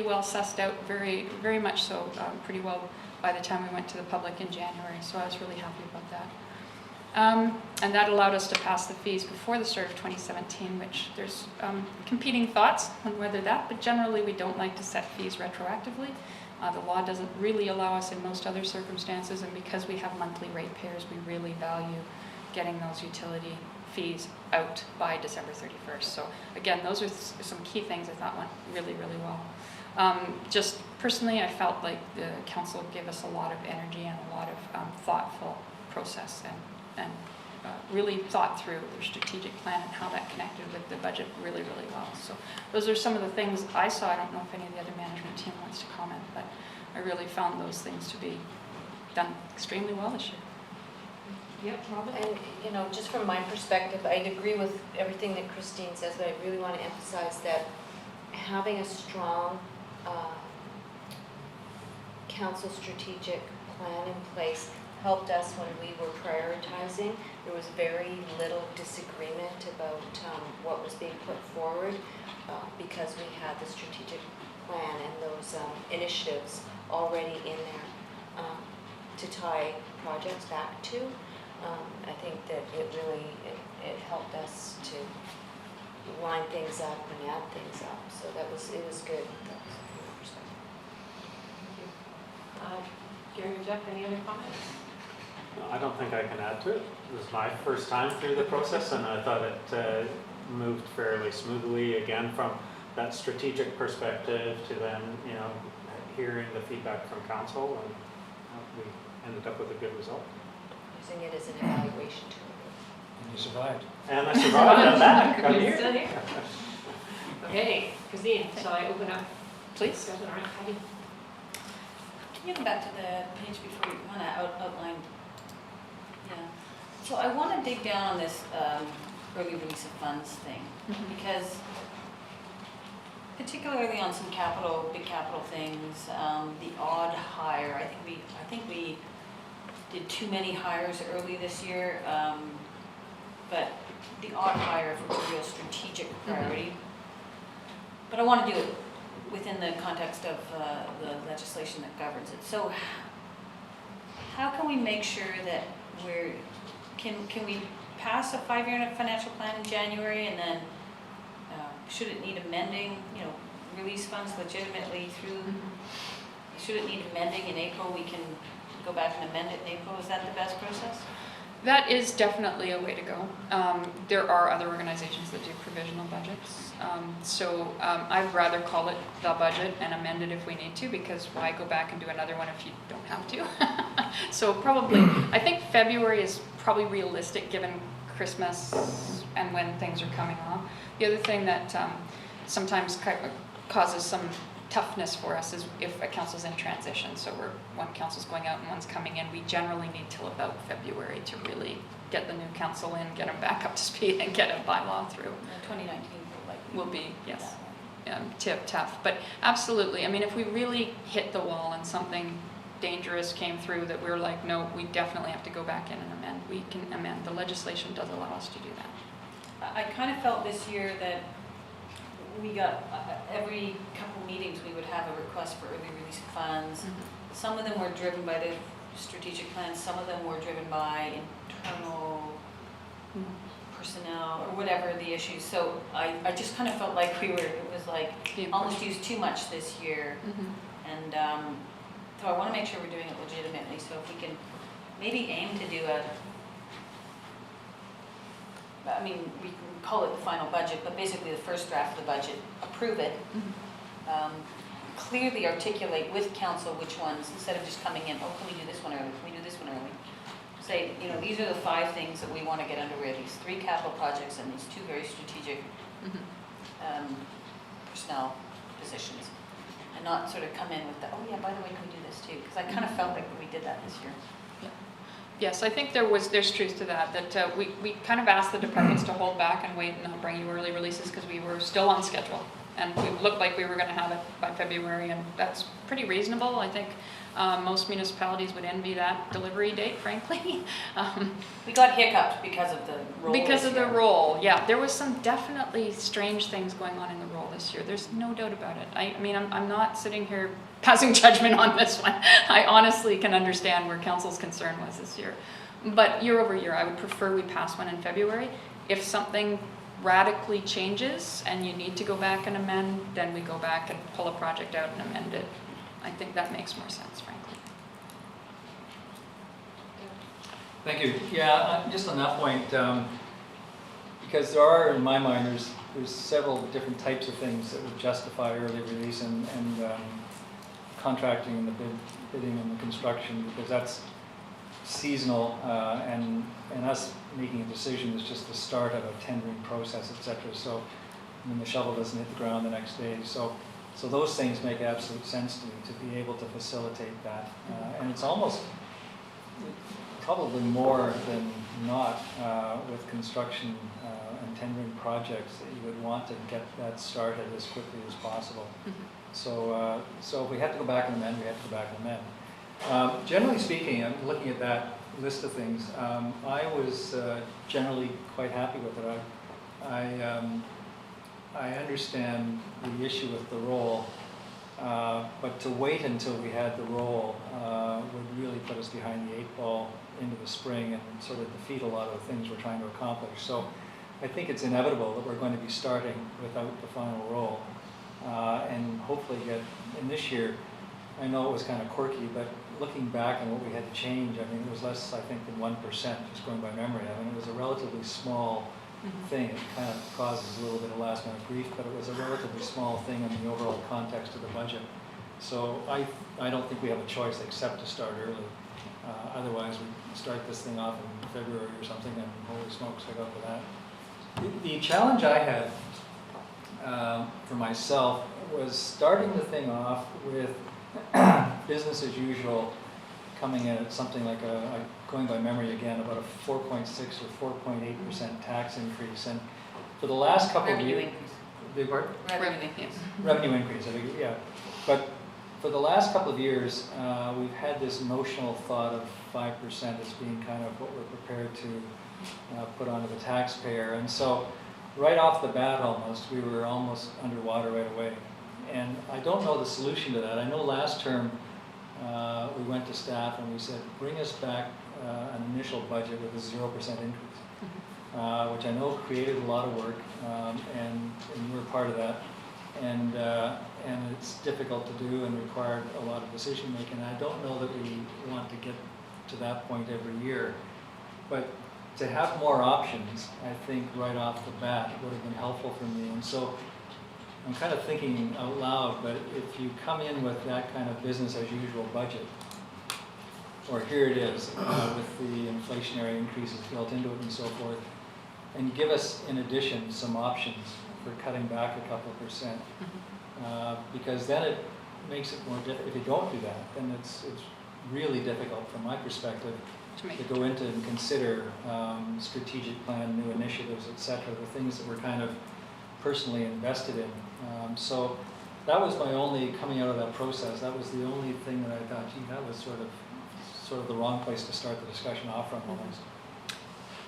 well sussed out, very, very much so, pretty well by the time we went to the public in January. So I was really happy about that. And that allowed us to pass the fees before the start of 2017, which there's competing thoughts on whether that, but generally we don't like to set fees retroactively. The law doesn't really allow us in most other circumstances, and because we have monthly ratepayers, we really value getting those utility fees out by December 31st. So again, those are some key things I thought went really, really well. Just personally, I felt like the council gave us a lot of energy and a lot of thoughtful process and really thought through their strategic plan and how that connected with the budget really, really well. So those are some of the things I saw. I don't know if any of the other management team wants to comment, but I really found those things to be done extremely well this year. Yep, Robin? And, just from my perspective, I'd agree with everything that Christine says, but I really want to emphasize that having a strong council strategic plan in place helped us when we were prioritizing. There was very little disagreement about what was being put forward because we had the strategic plan and those initiatives already in there to tie projects back to. I think that it helped us to line things up and add things up. So it was good. That was from my perspective. Thank you. Gary or Jeff, any other comments? I don't think I can add to it. It was my first time through the process, and I thought it moved fairly smoothly, again, from that strategic perspective to then, hearing the feedback from council, and we ended up with a good result. Using it as an evaluation tool. And you survived. And I survived on that. I'm You're here. still here. Okay, Christine, shall I open up? Please. All right, Heidi. Can you go back to the page before you kind of outlined? Yeah. So I want to dig down on this early release of funds thing, because particularly on some big capital things, the odd hire, I think we did too many hires early this year, but the odd hire if it's a real strategic priority. But I want to do it within the context of the legislation that governs it. So how can we make sure that can we pass a 5-year financial plan in January, and then should it need amending, release funds legitimately through, should it need amending in April, we can go back and amend it in April? Is that the best process? That is definitely a way to go. There are other organizations that do provisional budgets. I'd rather call it the budget and amend it if we need to, because why go back and do another one if you don't have to? So probably, I think February is probably realistic given Christmas and when things are coming off. The other thing that sometimes causes some toughness for us is if a council's in transition. So one council's going out and one's coming in. We generally need till about February to really get the new council in, get them back up to speed, and get a bylaw through. 2019 will be, yes, tough. But absolutely, I mean, if we really hit the wall and something dangerous came through that we're like, no, we definitely have to go back in and amend, we can amend. The legislation does allow us to do that. I kind of felt this year that we got, every couple meetings we would have a request for early release funds. Some of them were driven by the strategic plan, some of them were driven by internal personnel or whatever the issues. So I just kind of felt like it was like almost used too much this year. And so I want to make sure we're doing it legitimately. So if we can maybe aim to do we can call it the final budget, but basically the first draft of the budget, approve it, clearly articulate with council which ones, instead of just coming in, oh, can we do this one early, can we do this one early? Say, these are the 5 things that we want to get underway, these 3 capital projects and these 2 very strategic personnel positions. And not sort of come in with the, oh yeah, by the way, can we do this too? Because I kind of felt like we did that this year. Yes, I think there's truth to that we kind of asked the departments to hold back and wait and not bring you early releases because we were still on schedule. And we looked like we were going to have it by February, and that's pretty reasonable. I think most municipalities would envy that delivery date, frankly. We got hiccuped because of the role. Because of the role, yeah. There was some definitely strange things going on in the role this year. There's no doubt about it. I mean, I'm not sitting here passing judgment on this one. I honestly can understand where council's concern was this year. But year over year, I would prefer we pass one in February. If something radically changes and you need to go back and amend, then we go back and pull a project out and amend it. I think that makes more sense, frankly. Thank you. Yeah, just on that point, because there are, in my mind, there's several different types of things that would justify early release and contracting and the bidding and the construction, because that's seasonal, and us making a decision is just the start of a tendering process, et cetera. So, I mean, the shovel doesn't hit the ground the next day. So those things make absolute sense to me, to be able to facilitate that. And it's almost probably more than not with construction and tendering projects that you would want to get that started as quickly as possible. So if we have to go back and amend, we have to go back and amend. Generally speaking, I'm looking at that list of things. I was generally quite happy with it. I understand the issue with the role, but to wait until we had the role would really put us behind the 8 ball into the spring and sort of defeat a lot of the things we're trying to accomplish. So I think it's inevitable that we're going to be starting without the final role, and hopefully get, in this year, I know it was kind of quirky, but looking back on what we had to change, I mean, it was less, I think, than 1%, just going by memory. I mean, it was a relatively small thing. It kind of causes a little bit of last minute grief, but it was a relatively small thing in the overall context of the budget. So I don't think we have a choice except to start early. Otherwise, we start this thing off in February or something, and holy smokes, I go for that. The challenge I had for myself was starting the thing off with business as usual, coming in at something like going by memory again, about a 4.6 or 4.8% tax increase. And for the last couple of years, revenue increase, I think, yeah. But for the last couple of years, we've had this notional thought of 5% as being kind of what we're prepared to put onto the taxpayer. And so right off the bat almost, we were almost underwater right away. And I don't know the solution to that. I know last term we went to staff and we said, bring us back an initial budget with a 0% increase, which I know created a lot of work, and you were part of that. And it's difficult to do and required a lot of decision making. I don't know that we want to get to that point every year, but to have more options, I think right off the bat would have been helpful for me. And so I'm kind of thinking out loud, but if you come in with that kind of business as usual budget, or here it is with the inflationary increases built into it and so forth, and give us in addition some options for cutting back a couple of percent, because then it makes it more difficult. If you don't do that, then it's really difficult from my perspective to go into and consider strategic plan, new initiatives, etc., the things that we're kind of personally invested in. So that was my only, coming out of that process, that was the only thing that I thought, gee, that was sort of the wrong place to start the discussion off from almost.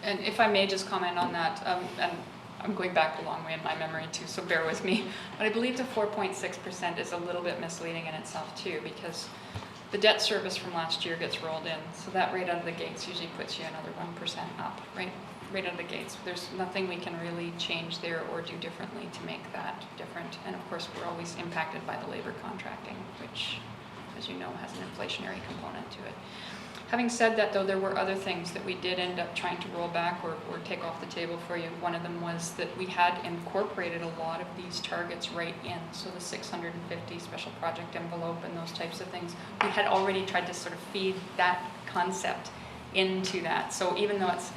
And if I may just comment on that, and I'm going back a long way in my memory too, so bear with me. But I believe the 4.6% is a little bit misleading in itself too, because the debt service from last year gets rolled in. So that right out of the gates usually puts you another 1% up, right out of the gates. There's nothing we can really change there or do differently to make that different. And of course, we're always impacted by the labor contracting, which, as you know, has an inflationary component to it. Having said that, though, there were other things that we did end up trying to roll back or take off the table for you. One of them was that we had incorporated a lot of these targets right in. So the 650 special project envelope and those types of things, we had already tried to sort of feed that concept into that. So even though it's,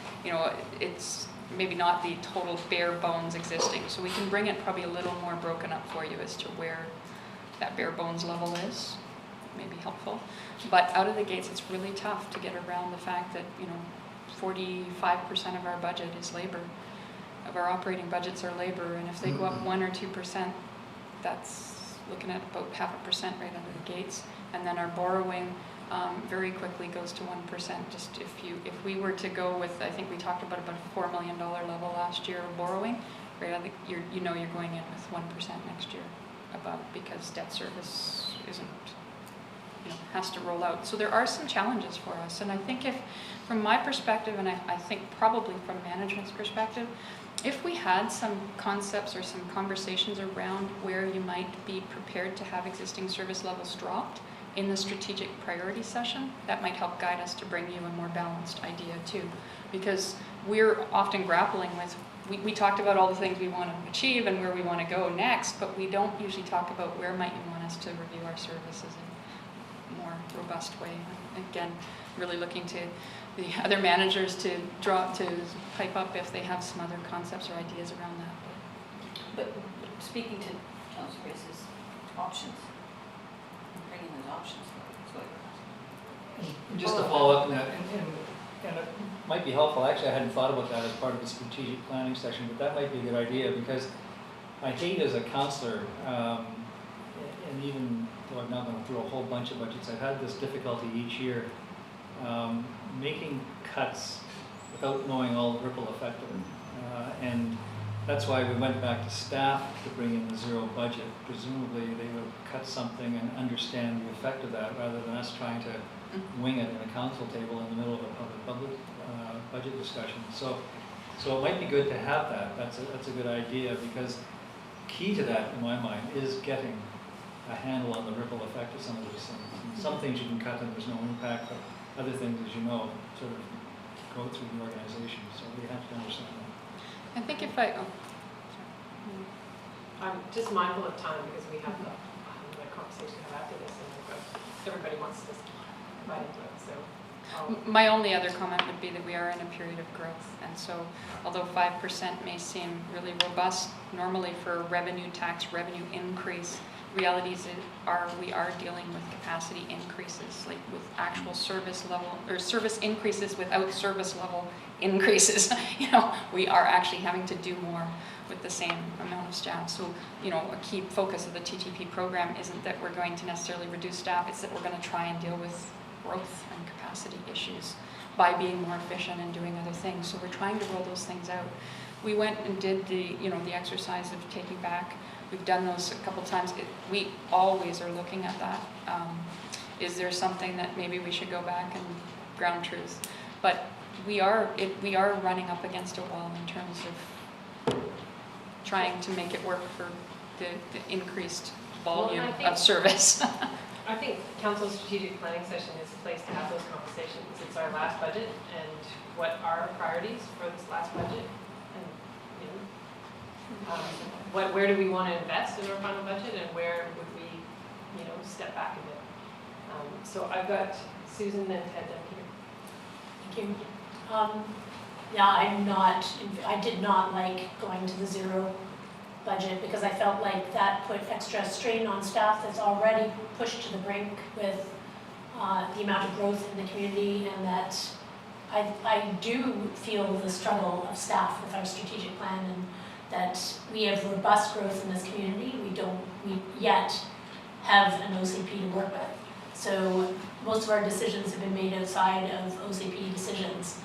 it's maybe not the total bare bones existing, so we can bring it probably a little more broken up for you as to where that bare bones level is. May be helpful. But out of the gates, it's really tough to get around the fact that 45% of our budget is labor, of our operating budgets are labor, and if they go up 1 or 2%, that's looking at about 0.5% right out of the gates. And then our borrowing very quickly goes to 1%. Just if we were to go with, I think we talked about a $4 million level last year of borrowing, right out of you're going in with 1% next year above, because debt service isn't. Has to roll out. So there are some challenges for us. And I think if, from my perspective, and I think probably from management's perspective, if we had some concepts or some conversations around where you might be prepared to have existing service levels dropped in the strategic priority session, that might help guide us to bring you a more balanced idea too. Because we're often grappling with we talked about all the things we want to achieve and where we want to go next, but we don't usually talk about where might you want us to review our services in a more robust way. Again, really looking to the other managers to pipe up if they have some other concepts or ideas around that. But speaking to Councillor Grace's options, bringing those options, that's what Just to follow up on that, and it might be helpful, actually, I hadn't thought about that as part of the strategic planning session, but that might be a good idea, because I hate as a councillor, and even though I've now gone through a whole bunch of budgets, I've had this difficulty each year, making cuts without knowing all the ripple effect of it. And that's why we went back to staff to bring in the zero budget. Presumably they would cut something and understand the effect of that, rather than us trying to wing it in a council table in the middle of a public budget discussion. So it might be good to have that. That's a good idea, because key to that, in my mind, is getting a handle on the ripple effect of some of these things. And some things you can cut and there's no impact, but other things, as you know, sort of go through the organization. So we have to understand that. I think if I, I'm just mindful of time because we have the conversation to have after this, and everybody wants to provide input, so. my only other comment would be that we are in a period of growth, and so although 5% may seem really robust normally for a revenue tax revenue increase, realities are we are dealing with capacity increases, like with actual service level or service increases without service level increases. You know, we are actually having to do more with the same amount of staff. So, you know, a key focus of the TTP program isn't that we're going to necessarily reduce staff, it's that we're going to try and deal with growth and capacity issues by being more efficient and doing other things. So we're trying to roll those things out. We went and did the, you know, the exercise of taking back. We've done those a couple times. We always are looking at that. Is there something that maybe we should go back and ground truth? But we are running up against a wall in terms of trying to make it work for the increased volume of service. I think council's strategic planning session is a place to have those conversations. It's our last budget, and what are our priorities for this last budget? And, you know, where do we want to invest in our final budget, and where would we, you know, step back a bit? So I've got Susan and Ted down here. Thank you. Yeah, I did not like going to the zero budget because I felt like that put extra strain on staff that's already pushed to the brink with the amount of growth in the community, and that I do feel the struggle of staff with our strategic plan, and that we have robust growth in this community. We yet have an OCP to work with. So most of our decisions have been made outside of OCP decisions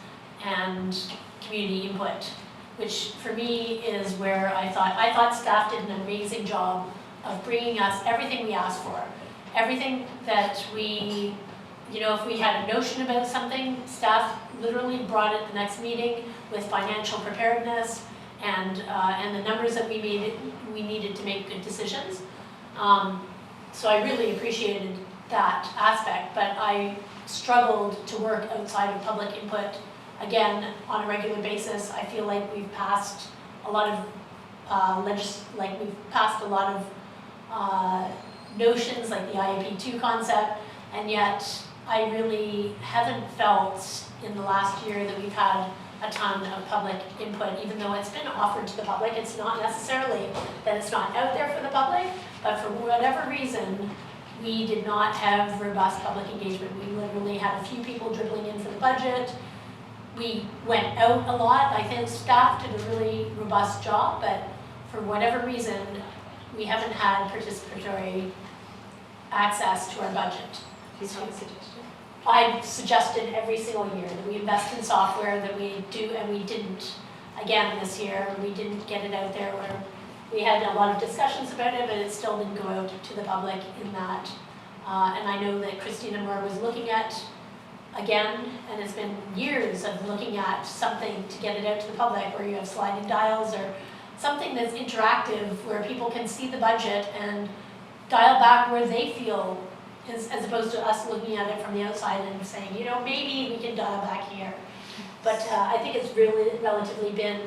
and community input, which for me is where I thought staff did an amazing job of bringing us everything we asked for. Everything that we, you know, if we had a notion about something, staff literally brought it the next meeting with financial preparedness and the numbers that we needed to make good decisions. So I really appreciated that aspect, but I struggled to work outside of public input again on a regular basis. I feel like we've passed a lot of notions like the IAP2 concept, and yet I really haven't felt in the last year that we've had a ton of public input, even though it's been offered to the public. It's not necessarily that it's not out there for the public, but for whatever reason, we did not have robust public engagement. We literally had a few people dribbling in for the budget. We went out a lot. I think staff did a really robust job, but for whatever reason, we haven't had participatory access to our budget. Do you have a suggestion? I've suggested every single year that we invest in software, that we do, and we didn't again this year. We didn't get it out there where we had a lot of discussions about it, but it still didn't go out to the public in that. And I know that Christina Moore was looking at, again, and it's been years of looking at something to get it out to the public where you have sliding dials or something that's interactive where people can see the budget and dial back where they feel, as opposed to us looking at it from the outside and saying, you know, maybe we can dial back here. But I think it's really relatively been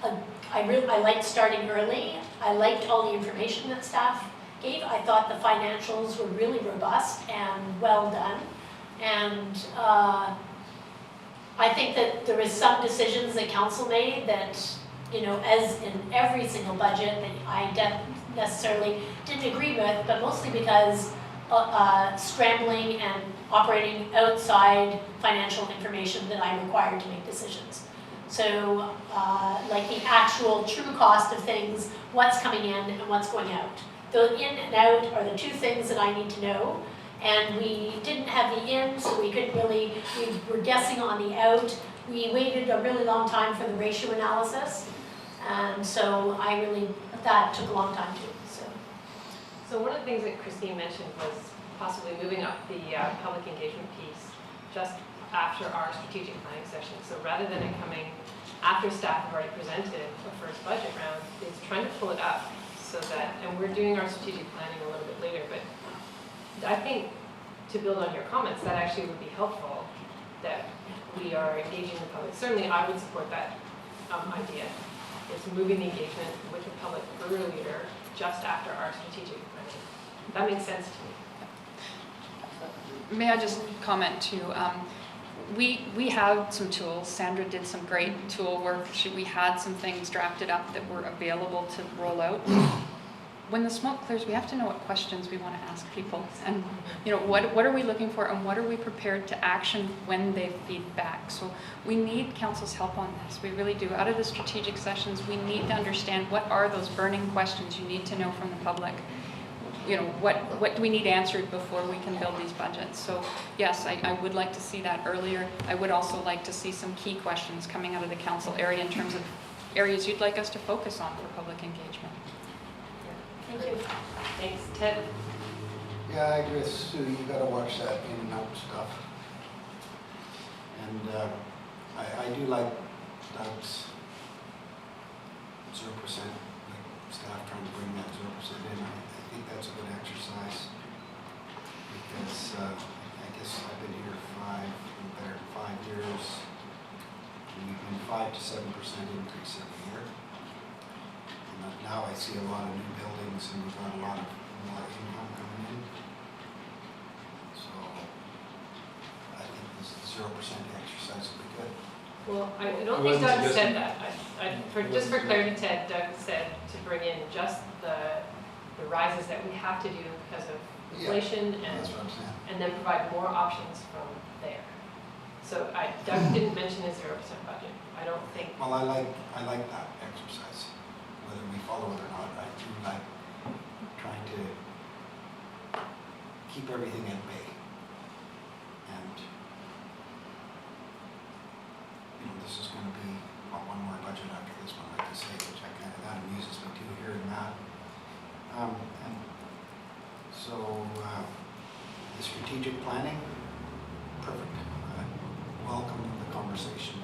I liked starting early. I liked all the information that staff gave. I thought the financials were really robust and well done. And I think that there was some decisions that council made that, you know, as in every single budget, that I necessarily didn't agree with, but mostly because scrambling and operating outside financial information that I'm required to make decisions. So, like the actual true cost of things, what's coming in and what's going out. The in and out are the two things that I need to know. And we didn't have the in, so we couldn't really, we were guessing on the out. We waited a really long time for the ratio analysis. And so that took a long time too, so. So one of the things that Christine mentioned was possibly moving up the public engagement piece just after our strategic planning session. So rather than it coming after staff have already presented the first budget round, it's trying to pull it up so that, and we're doing our strategic planning a little bit later, but I think to build on your comments, that actually would be helpful that we are engaging the public. Certainly I would support that idea. It's moving the engagement with the public earlier, just after our strategic planning. That makes sense to me. May I just comment too? We had some tools. Sandra did some great tool work. We had some things drafted up that were available to roll out. When the smoke clears, we have to know what questions we want to ask people, and you know what are we looking for, and what are we prepared to action when they feed back. So we need council's help on this. We really do. Out of the strategic sessions, we need to understand what are those burning questions you need to know from the public. You know, what do we need answered before we can build these budgets? So yes, I would like to see that earlier. I would also like to see some key questions coming out of the council area in terms of areas you'd like us to focus on for public engagement. Thank you. Thanks, Ted. Yeah, I agree with Sue, you gotta watch that in and out stuff. And I do like Doug's 0%, like staff trying to bring that 0% in. I think that's a good exercise because I guess I've been here 5 years. We've been 5 to 7% increase every year. And now I see a lot of new buildings and we've got a lot of more income coming in. So I think this 0% exercise will be good. Well, I don't think Doug said that. Just for clarity, Ted, Doug said to bring in just the rises that we have to do because of inflation That's what I'm saying. and then provide more options from there. So Doug didn't mention a 0% budget. I don't think. Well, I like that exercise. Whether we follow it or not, I do like trying to keep everything at bay. And you know, this is going to be one more budget after this one, like I say, which that amuses me too, hearing that. And so the strategic planning, perfect. Welcome the conversation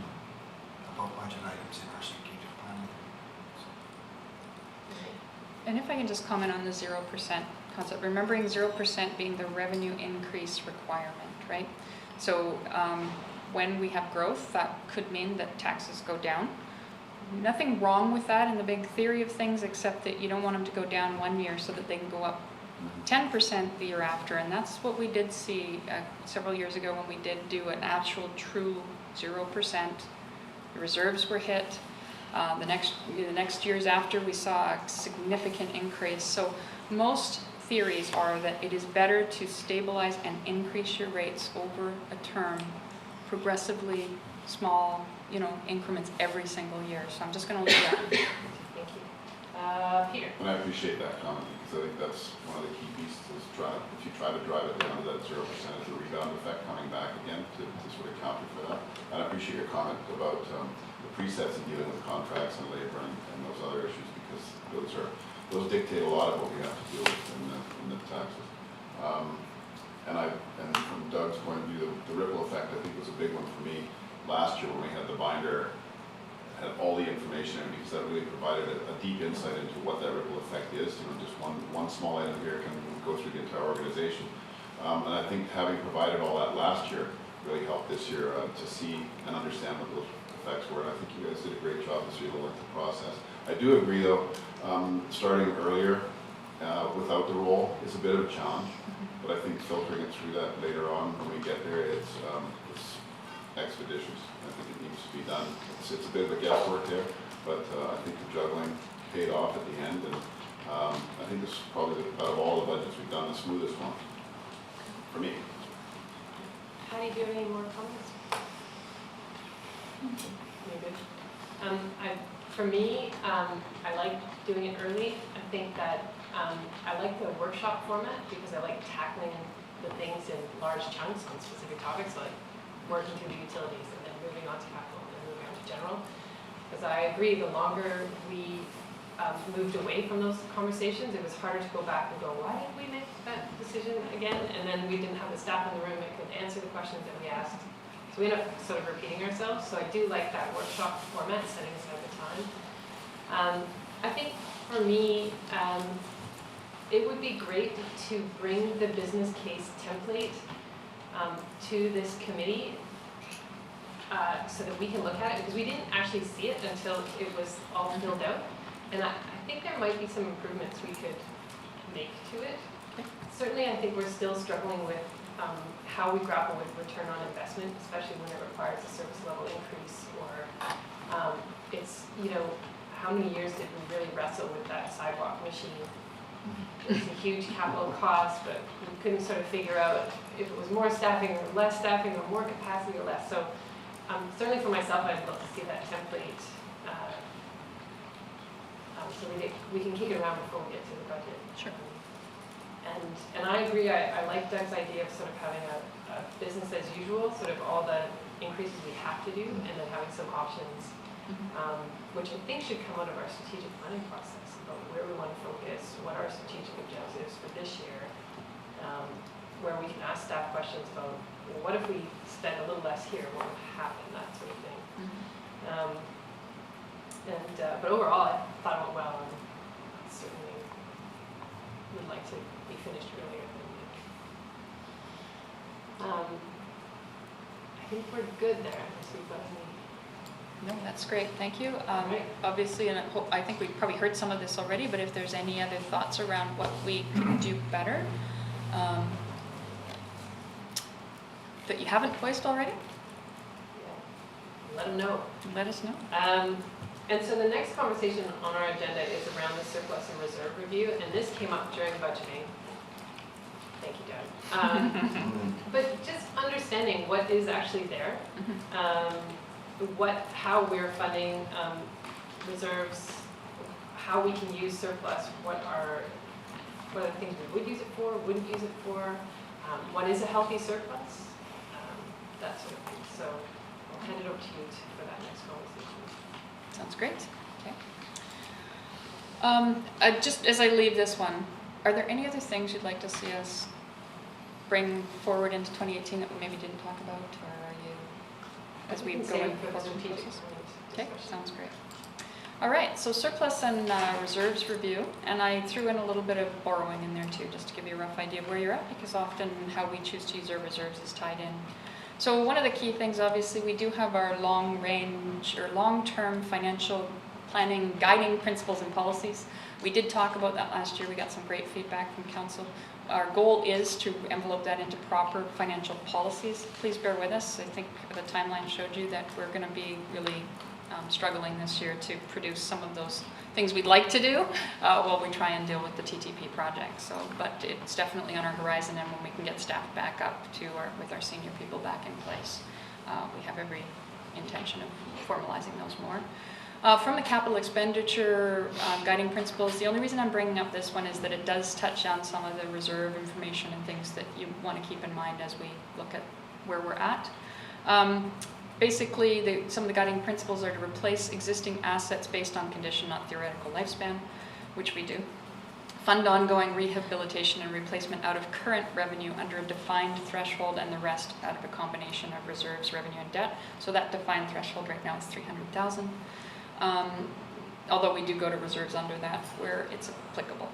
about budget items in our strategic planning. And if I can just comment on the 0% concept, remembering 0% being the revenue increase requirement, right? So when we have growth, that could mean that taxes go down. Nothing wrong with that in the big theory of things, except that you don't want them to go down one year so that they can go up 10% the year after. And that's what we did see several years ago when we did do an actual true 0%. The reserves were hit. The next years after, we saw a significant increase. So most theories are that it is better to stabilize and increase your rates over a term, progressively, small, increments every single year. So I'm just going to leave that. Thank you. Peter. And I appreciate that comment because I think that's one of the key pieces is if you try to drive it down to that 0%, it's a rebound effect coming back again to sort of counter for that. And I appreciate your comment about the presets and dealing with contracts and labor and those other issues because those dictate a lot of what we have to deal with in the taxes. And from Doug's point of view, the ripple effect I think was a big one for me last year when we had the binder, had all the information in because that really provided a deep insight into what that ripple effect is. Just one small item here can go through the entire organization. And I think having provided all that last year, really helped this year to see and understand what those effects were. And I think you guys did a great job this year to work the process. I do agree though, starting earlier without the roll is a bit of a challenge, but I think filtering it through that later on when we get there, it's expeditious. I think it needs to be done. It's a bit of a guesswork there, but I think the juggling paid off at the end, and I think this is probably, out of all the budgets we've done, the smoothest one for me. Patty, do you have any more comments? You're good. For me, I like doing it early. I think that I like the workshop format because I like tackling the things in large chunks on specific topics, like working through the utilities and then moving on to capital and then moving on to general. Because I agree, the longer we moved away from those conversations, it was harder to go back and go, why did we make that decision again? And then we didn't have the staff in the room that could answer the questions that we asked. So we end up sort of repeating ourselves. So I do like that workshop format, setting aside the time. I think for me, it would be great to bring the business case template to this committee so that we can look at it, because we didn't actually see it until it was all filled out. And I think there might be some improvements we could make to it. Certainly, I think we're still struggling with how we grapple with return on investment, especially when it requires a service level increase, or it's, you know, how many years did we really wrestle with that sidewalk machine? It's a huge capital cost, but we couldn't sort of figure out if it was more staffing or less staffing or more capacity or less. So certainly for myself, I'd love to see that template so we can kick it around before we get to the budget. Sure. And I agree, I like Doug's idea of sort of having a business as usual, sort of all the increases we have to do, and then having some options, which I think should come out of our strategic planning process, about where we want to focus, what our strategic objectives for this year, where we can ask staff questions about, well, what if we spend a little less here, what would happen, that sort of thing. But overall, I thought it went well, and certainly would like to be finished earlier than I think we're good there, unless we've got any. No, that's great, thank you. Right. Obviously, and I think we've probably heard some of this already, but if there's any other thoughts around what we could do better that you haven't voiced already, Let them know. let us know. And so the next conversation on our agenda is around the surplus and reserve review, and this came up during budgeting. Thank you, Doug. But just understanding what is actually there, how we're funding reserves, how we can use surplus, what are the things we would use it for, wouldn't use it for, what is a healthy surplus, that sort of thing. So I'll hand it over to you for that next conversation. Sounds great. Okay. Just as I leave this one, are there any other things you'd like to see us bring forward into 2018 that we maybe didn't talk about, or are you, as we go in for the forward strategic process? plan Okay, discussion. sounds great. All right, so surplus and reserves review, and I threw in a little bit of borrowing in there too, just to give you a rough idea of where you're at, because often how we choose to use our reserves is tied in. So one of the key things, obviously, we do have our long-range or long-term financial planning guiding principles and policies. We did talk about that last year. We got some great feedback from council. Our goal is to envelope that into proper financial policies. Please bear with us. I think the timeline showed you that we're going to be really struggling this year to produce some of those things we'd like to do while we try and deal with the TTP project. So, but it's definitely on our horizon, and when we can get staff back up to with our senior people back in place, we have every intention of formalizing those more. From the capital expenditure guiding principles, the only reason I'm bringing up this one is that it does touch on some of the reserve information and things that you want to keep in mind as we look at where we're at. Basically, some of the guiding principles are to replace existing assets based on condition, not theoretical lifespan, which we do. Fund ongoing rehabilitation and replacement out of current revenue under a defined threshold, and the rest out of a combination of reserves, revenue, and debt. So that defined threshold right now is $300,000. Although we do go to reserves under that where it's applicable,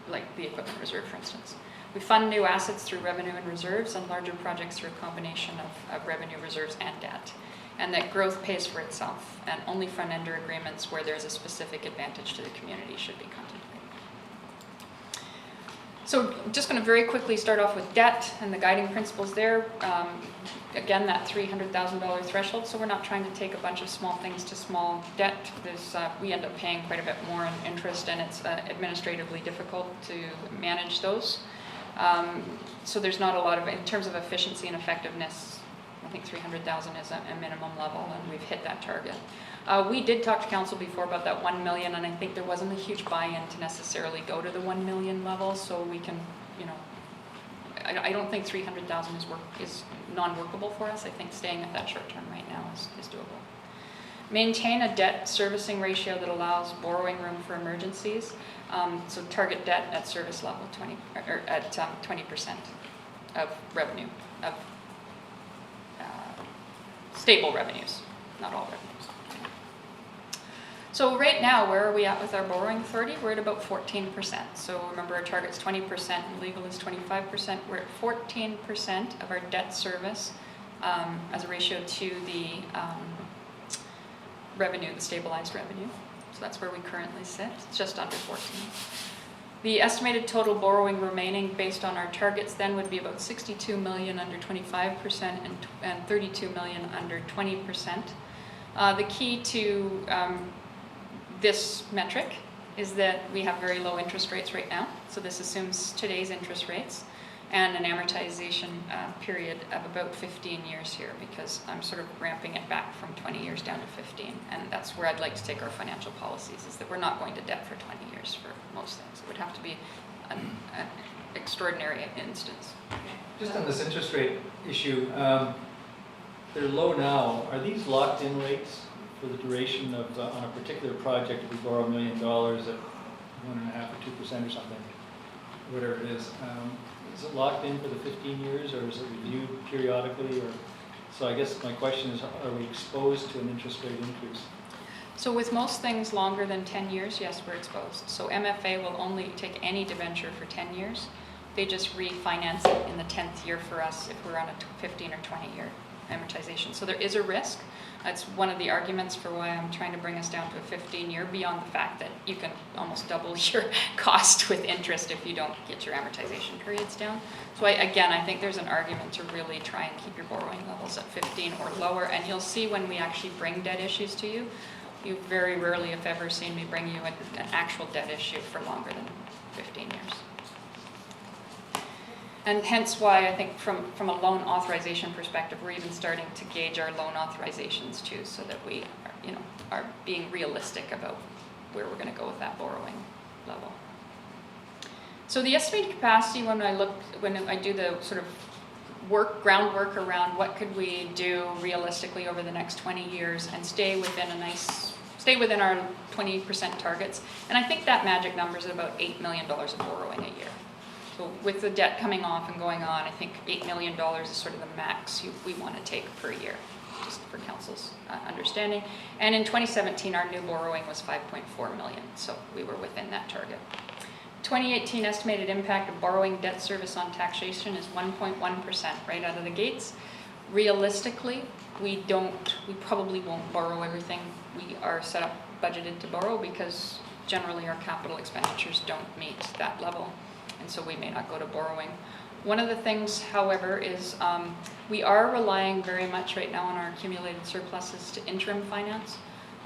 like the equipment reserve, for instance. We fund new assets through revenue and reserves and larger projects through a combination of revenue, reserves, and debt. And that growth pays for itself, and only front-ender agreements where there's a specific advantage to the community should be contemplated. So just going to very quickly start off with debt and the guiding principles there. Again, that $300,000 threshold, so we're not trying to take a bunch of small things to small debt. We end up paying quite a bit more in interest, and it's administratively difficult to manage those. So there's not a lot of, in terms of efficiency and effectiveness, I think 300,000 is a minimum level, and we've hit that target. We did talk to council before about that 1 million, and I think there wasn't a huge buy-in to necessarily go to the 1 million level, so we can, I don't think 300,000 is non-workable for us. I think staying at that short term right now is doable. Maintain a debt servicing ratio that allows borrowing room for emergencies. So target debt at service level 20% of revenue, of stable revenues, not all revenues. So right now, where are we at with our borrowing authority? We're at about 14%. So remember, our target's 20% and legal is 25%. We're at 14% of our debt service as a ratio to the revenue, the stabilized revenue. So that's where we currently sit. It's just under 14. The estimated total borrowing remaining based on our targets then would be about 62 million under 25% and 32 million under 20%. The key to this metric is that we have very low interest rates right now. So this assumes today's interest rates and an amortization period of about 15 years here, because I'm sort of ramping it back from 20 years down to 15. And that's where I'd like to take our financial policies, is that we're not going to debt for 20 years for most things. It would have to be an extraordinary instance. Just on this interest rate issue, they're low now. Are these locked in rates for the duration of, on a particular project, if we borrow $1 million at 1.5% or 2% or something, whatever it is it locked in for the 15 years, or is it reviewed periodically? Or so I guess my question is, are we exposed to an interest rate increase? So with most things longer than 10 years, yes, we're exposed. So MFA will only take any debenture for 10 years. They just refinance it in the 10th year for us if we're on a 15 or 20 year amortization. So there is a risk. That's one of the arguments for why I'm trying to bring us down to a 15 year, beyond the fact that you can almost double your cost with interest if you don't get your amortization periods down. So I think there's an argument to really try and keep your borrowing levels at 15 or lower. And you'll see when we actually bring debt issues to you, you very rarely, if ever, seen me bring you an actual debt issue for longer than 15 years. And hence why I think from a loan authorization perspective, we're even starting to gauge our loan authorizations too, so that we are being realistic about where we're going to go with that borrowing level. So the estimated capacity, when I do the sort of groundwork around what could we do realistically over the next 20 years and stay within our 20% targets, and I think that magic number is about $8 million of borrowing a year. So with the debt coming off and going on, I think $8 million is sort of the max we want to take per year, just for council's understanding. And in 2017, our new borrowing was $5.4 million, so we were within that target. 2018 estimated impact of borrowing debt service on taxation is 1.1% right out of the gates. Realistically, we probably won't borrow everything we are set up budgeted to borrow, because generally our capital expenditures don't meet that level. And so we may not go to borrowing. One of the things, however, is we are relying very much right now on our accumulated surpluses to interim finance.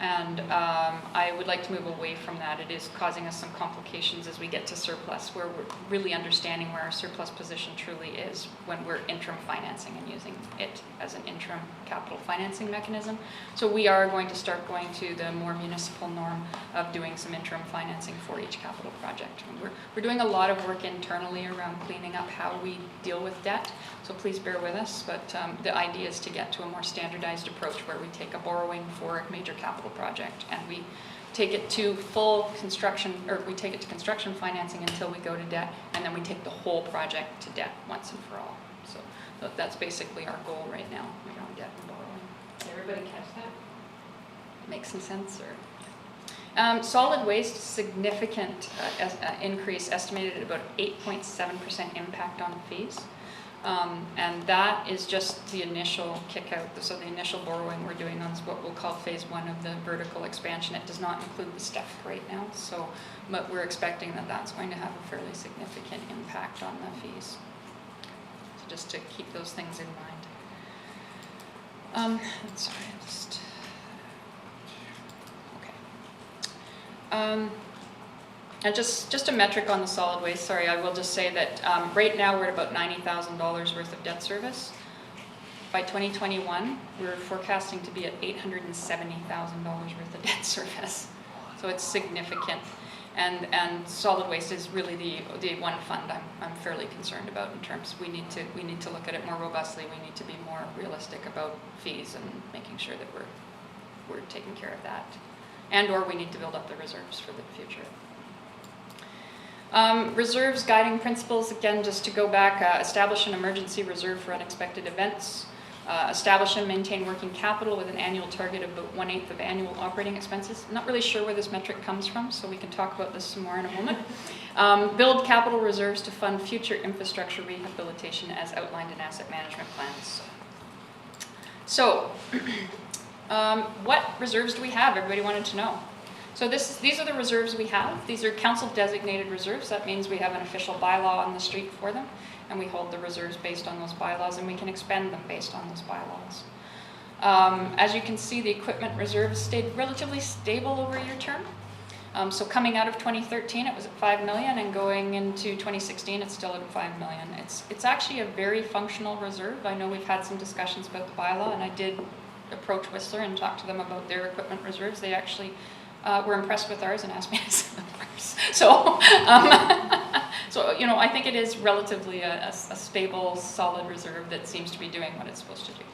And I would like to move away from that. It is causing us some complications as we get to surplus, where we're really understanding where our surplus position truly is when we're interim financing and using it as an interim capital financing mechanism. So we are going to start going to the more municipal norm of doing some interim financing for each capital project. And we're doing a lot of work internally around cleaning up how we deal with debt. So please bear with us, but the idea is to get to a more standardized approach where we take a borrowing for a major capital project and we take it to full construction, or we take it to construction financing until we go to debt, and then we take the whole project to debt once and for all. So that's basically our goal right now around debt and borrowing. Did everybody catch that? Make some sense? Or Solid waste, significant increase, estimated at about 8.7% impact on fees. And that is just the initial kick out, so the initial borrowing we're doing on what we'll call phase 1 of the vertical expansion. It does not include the stuff right now, so but we're expecting that that's going to have a fairly significant impact on the fees. So just to keep those things in mind. Sorry, and just a metric on the solid waste, sorry, I will just say that right now we're at about $90,000 worth of debt service. By 2021, we're forecasting to be at $870,000 worth of debt service. So it's significant. And solid waste is really the one fund I'm fairly concerned about in terms, we need to look at it more robustly, we need to be more realistic about fees and making sure that we're taking care of that. And or we need to build up the reserves for the future. Reserves guiding principles, again, just to go back, establish an emergency reserve for unexpected events, establish and maintain working capital with an annual target of about 1/8 of annual operating expenses. I'm not really sure where this metric comes from, so we can talk about this some more in a moment. Build capital reserves to fund future infrastructure rehabilitation as outlined in asset management plans. So, what reserves do we have? Everybody wanted to know. So these are the reserves we have. These are council designated reserves. That means we have an official bylaw on the street for them, and we hold the reserves based on those bylaws, and we can expend them based on those bylaws. As you can see, the equipment reserve stayed relatively stable over your term. So coming out of 2013, it was at $5 million, and going into 2016, it's still at $5 million. It's actually a very functional reserve. I know we've had some discussions about the bylaw, and I did approach Whistler and talk to them about their equipment reserves. They actually were impressed with ours and asked me to send them ours. So, so you know, I think it is relatively a stable, solid reserve that seems to be doing what it's supposed to do.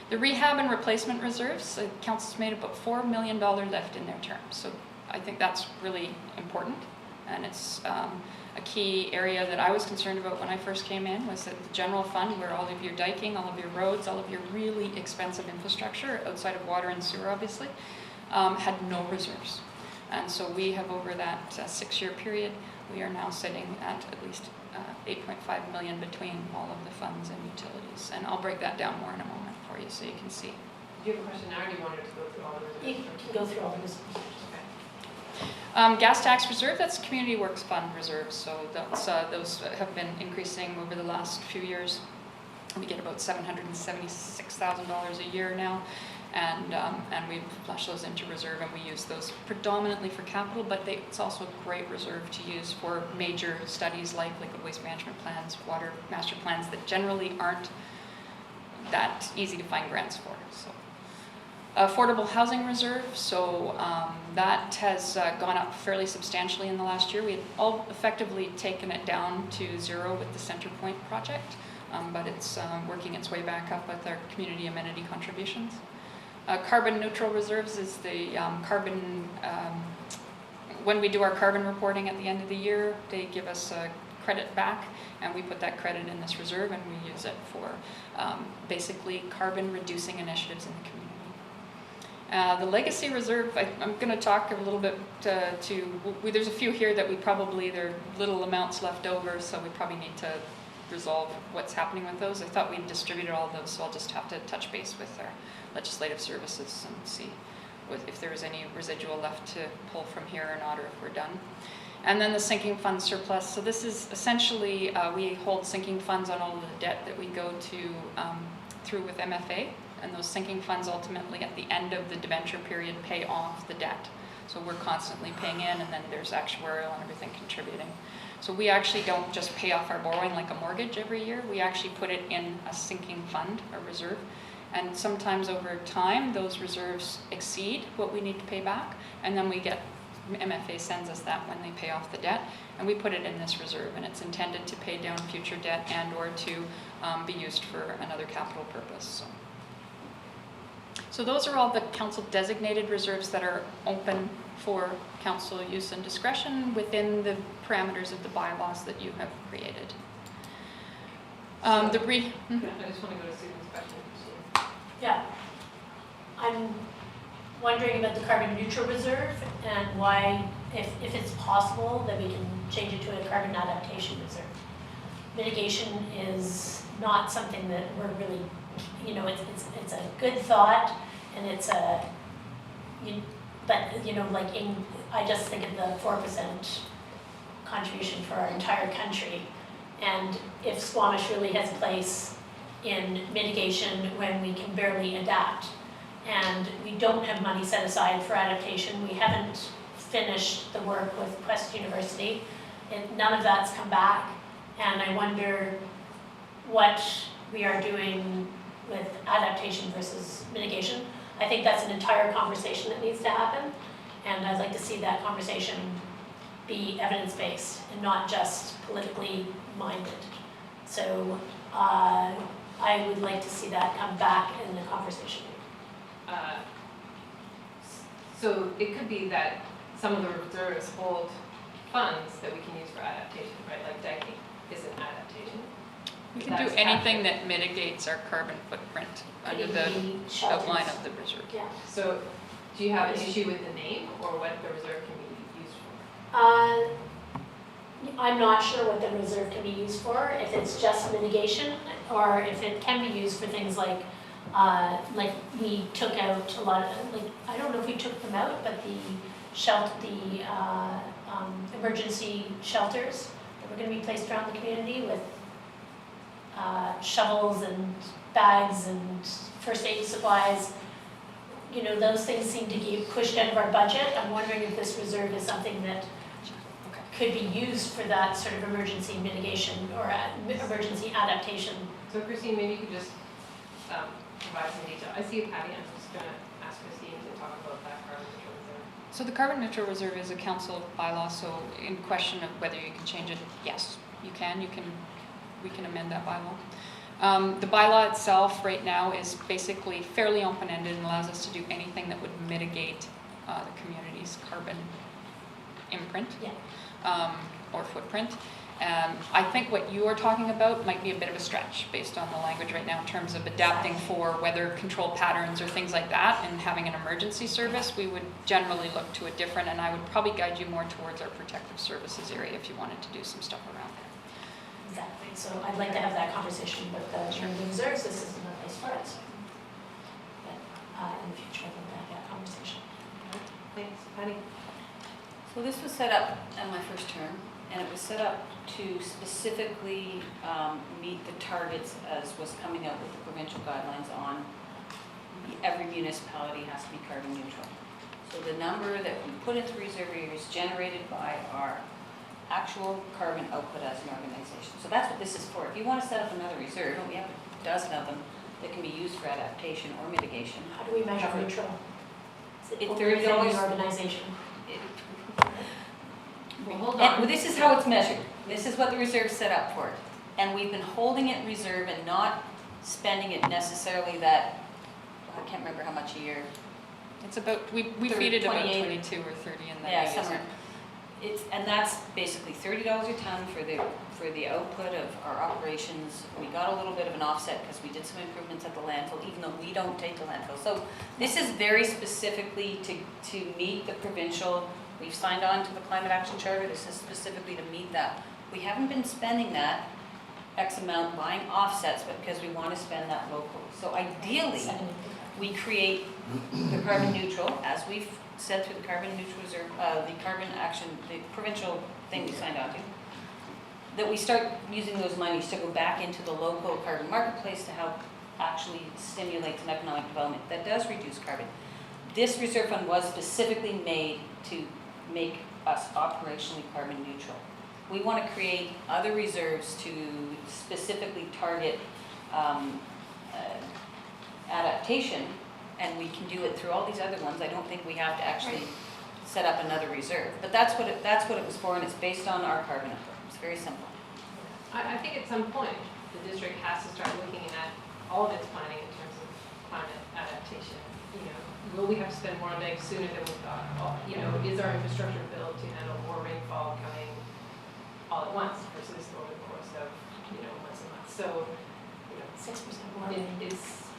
The rehab and replacement reserves, the council's made about $4 million left in their term. So I think that's really important, and it's a key area that I was concerned about when I first came in, was that the general fund, where all of your diking, all of your roads, all of your really expensive infrastructure outside of water and sewer obviously, had no reserves. And so we have, over that 6-year period, we are now sitting at least 8.5 million between all of the funds and utilities. And I'll break that down more in a moment for you so you can see. Do you have a question now, or do you want to go through all the reserves? You can go through all the reserves. Okay. Gas tax reserve, that's Community Works Fund reserves. So that's, those have been increasing over the last few years. We get about $776,000 a year now. And we flush those into reserve, and we use those predominantly for capital, but it's also a great reserve to use for major studies like waste management plans, water master plans that generally aren't that easy to find grants for. So, affordable housing reserve, so that has gone up fairly substantially in the last year. We had all effectively taken it down to 0 with the Centerpoint project, but it's working its way back up with our community amenity contributions. Carbon neutral reserves is the carbon, when we do our carbon reporting at the end of the year, they give us a credit back, and we put that credit in this reserve, and we use it for basically carbon reducing initiatives in the community. The legacy reserve, I'm going to talk a little bit there's a few here that there are little amounts left over, so we probably need to resolve what's happening with those. I thought we'd distributed all of those, so I'll just have to touch base with our legislative services and see if there is any residual left to pull from here or not, or if we're done. And then the sinking fund surplus. So this is essentially, we hold sinking funds on all of the debt that we go to through with MFA, and those sinking funds ultimately at the end of the debenture period pay off the debt. So we're constantly paying in, and then there's actuarial and everything contributing. So we actually don't just pay off our borrowing like a mortgage every year. We actually put it in a sinking fund, a reserve. And sometimes over time, those reserves exceed what we need to pay back. And then MFA sends us that when they pay off the debt. And we put it in this reserve. And it's intended to pay down future debt and or to be used for another capital purpose. So those are all the council designated reserves that are open for council use and discretion within the parameters of the bylaws that you have created. I just want to go to Susan's question. Yeah, I'm wondering about the carbon neutral reserve and why, if it's possible, that we can change it to a carbon adaptation reserve. Mitigation is not something that we're really, you know, it's a good thought, and it's a, but, you know, like I just think of the 4% contribution for our entire country. And if Squamish really has a place in mitigation when we can barely adapt, and we don't have money set aside for adaptation, we haven't finished the work with Quest University, and none of that's come back, and I wonder what we are doing with adaptation versus mitigation. I think that's an entire conversation that needs to happen, and I'd like to see that conversation be evidence-based and not just politically minded. So I would like to see that come back in the conversation. So it could be that some of the reserves hold funds that we can use for adaptation, right? Like decking is an adaptation. We can do That's anything captured. that mitigates our carbon footprint under Could the it be shelters? outline of the reserve. Yeah. So do you have an issue with the name or what the reserve can be used for? I'm not sure what the reserve can be used for, if it's just mitigation, or if it can be used for things like we took out a lot of, like, I don't know if we took them out, but the emergency shelters that were gonna be placed around the community with shovels and bags and first aid supplies. You know, those things seem to get pushed out of our budget. I'm wondering if this reserve is something that could be used for that sort of emergency mitigation or emergency adaptation. So Christine, maybe you could just provide some detail. I see you, Patty, I'm just gonna ask Christine to talk about that carbon neutral reserve. So the carbon neutral reserve is a council bylaw, so in question of whether you can change it, yes, you can, we can amend that bylaw. The bylaw itself right now is basically fairly open-ended and allows us to do anything that would mitigate the community's carbon imprint. Yeah. Or footprint. I think what you are talking about might be a bit of a stretch based on the language right now in terms of adapting for weather control patterns or things like that, and having an emergency service. We would generally look to a different, and I would probably guide you more towards our protective services area if you wanted to do some stuff around there. Exactly. So I'd like to have that conversation with the reserves. This isn't a place for it. So, but in the future, I'd like to have that conversation. Thanks, Patty. So this was set up in my first term, and it was set up to specifically meet the targets as was coming out with the provincial guidelines on every municipality has to be carbon neutral. So the number that we put into reserve area is generated by our actual carbon output as an organization. So that's what this is for. If you want to set up another reserve, and we have a dozen of them that can be used for adaptation or mitigation. How do we measure neutral? Is it It's only within $30. the organization? Well, hold And on. this is how it's measured. This is what the reserve's set up for. And we've been holding it in reserve and not spending it necessarily that, I can't remember how much a year. It's about, we 30, feed it about 28. 22 or 30 in that. Yeah, somewhere. And that's basically $30 a ton for the output of our operations. We got a little bit of an offset because we did some improvements at the landfill, even though we don't take the landfill. So this is very specifically to meet the provincial. We've signed on to the Climate Action Charter. This is specifically to meet that. We haven't been spending that X amount buying offsets, but because we want to spend that locally. So ideally, we create the carbon neutral, as we've said through the carbon neutral reserve, the carbon action, the provincial thing we signed on to, that we start using those monies to go back into the local carbon marketplace to help actually stimulate some economic development that does reduce carbon. This reserve fund was specifically made to make us operationally carbon neutral. We want to create other reserves to specifically target adaptation, and we can do it through all these other ones. I don't think we have to actually set up another reserve, but that's what it was for, and it's based on our carbon output. It's very simple. I think at some point, the district has to start looking at all of its planning in terms of climate adaptation. You know, will we have to spend more on it sooner than we thought? You know, is our infrastructure built to handle more rainfall coming all at once versus over the course of, you know, months and months? So, you know, 6% more. it's,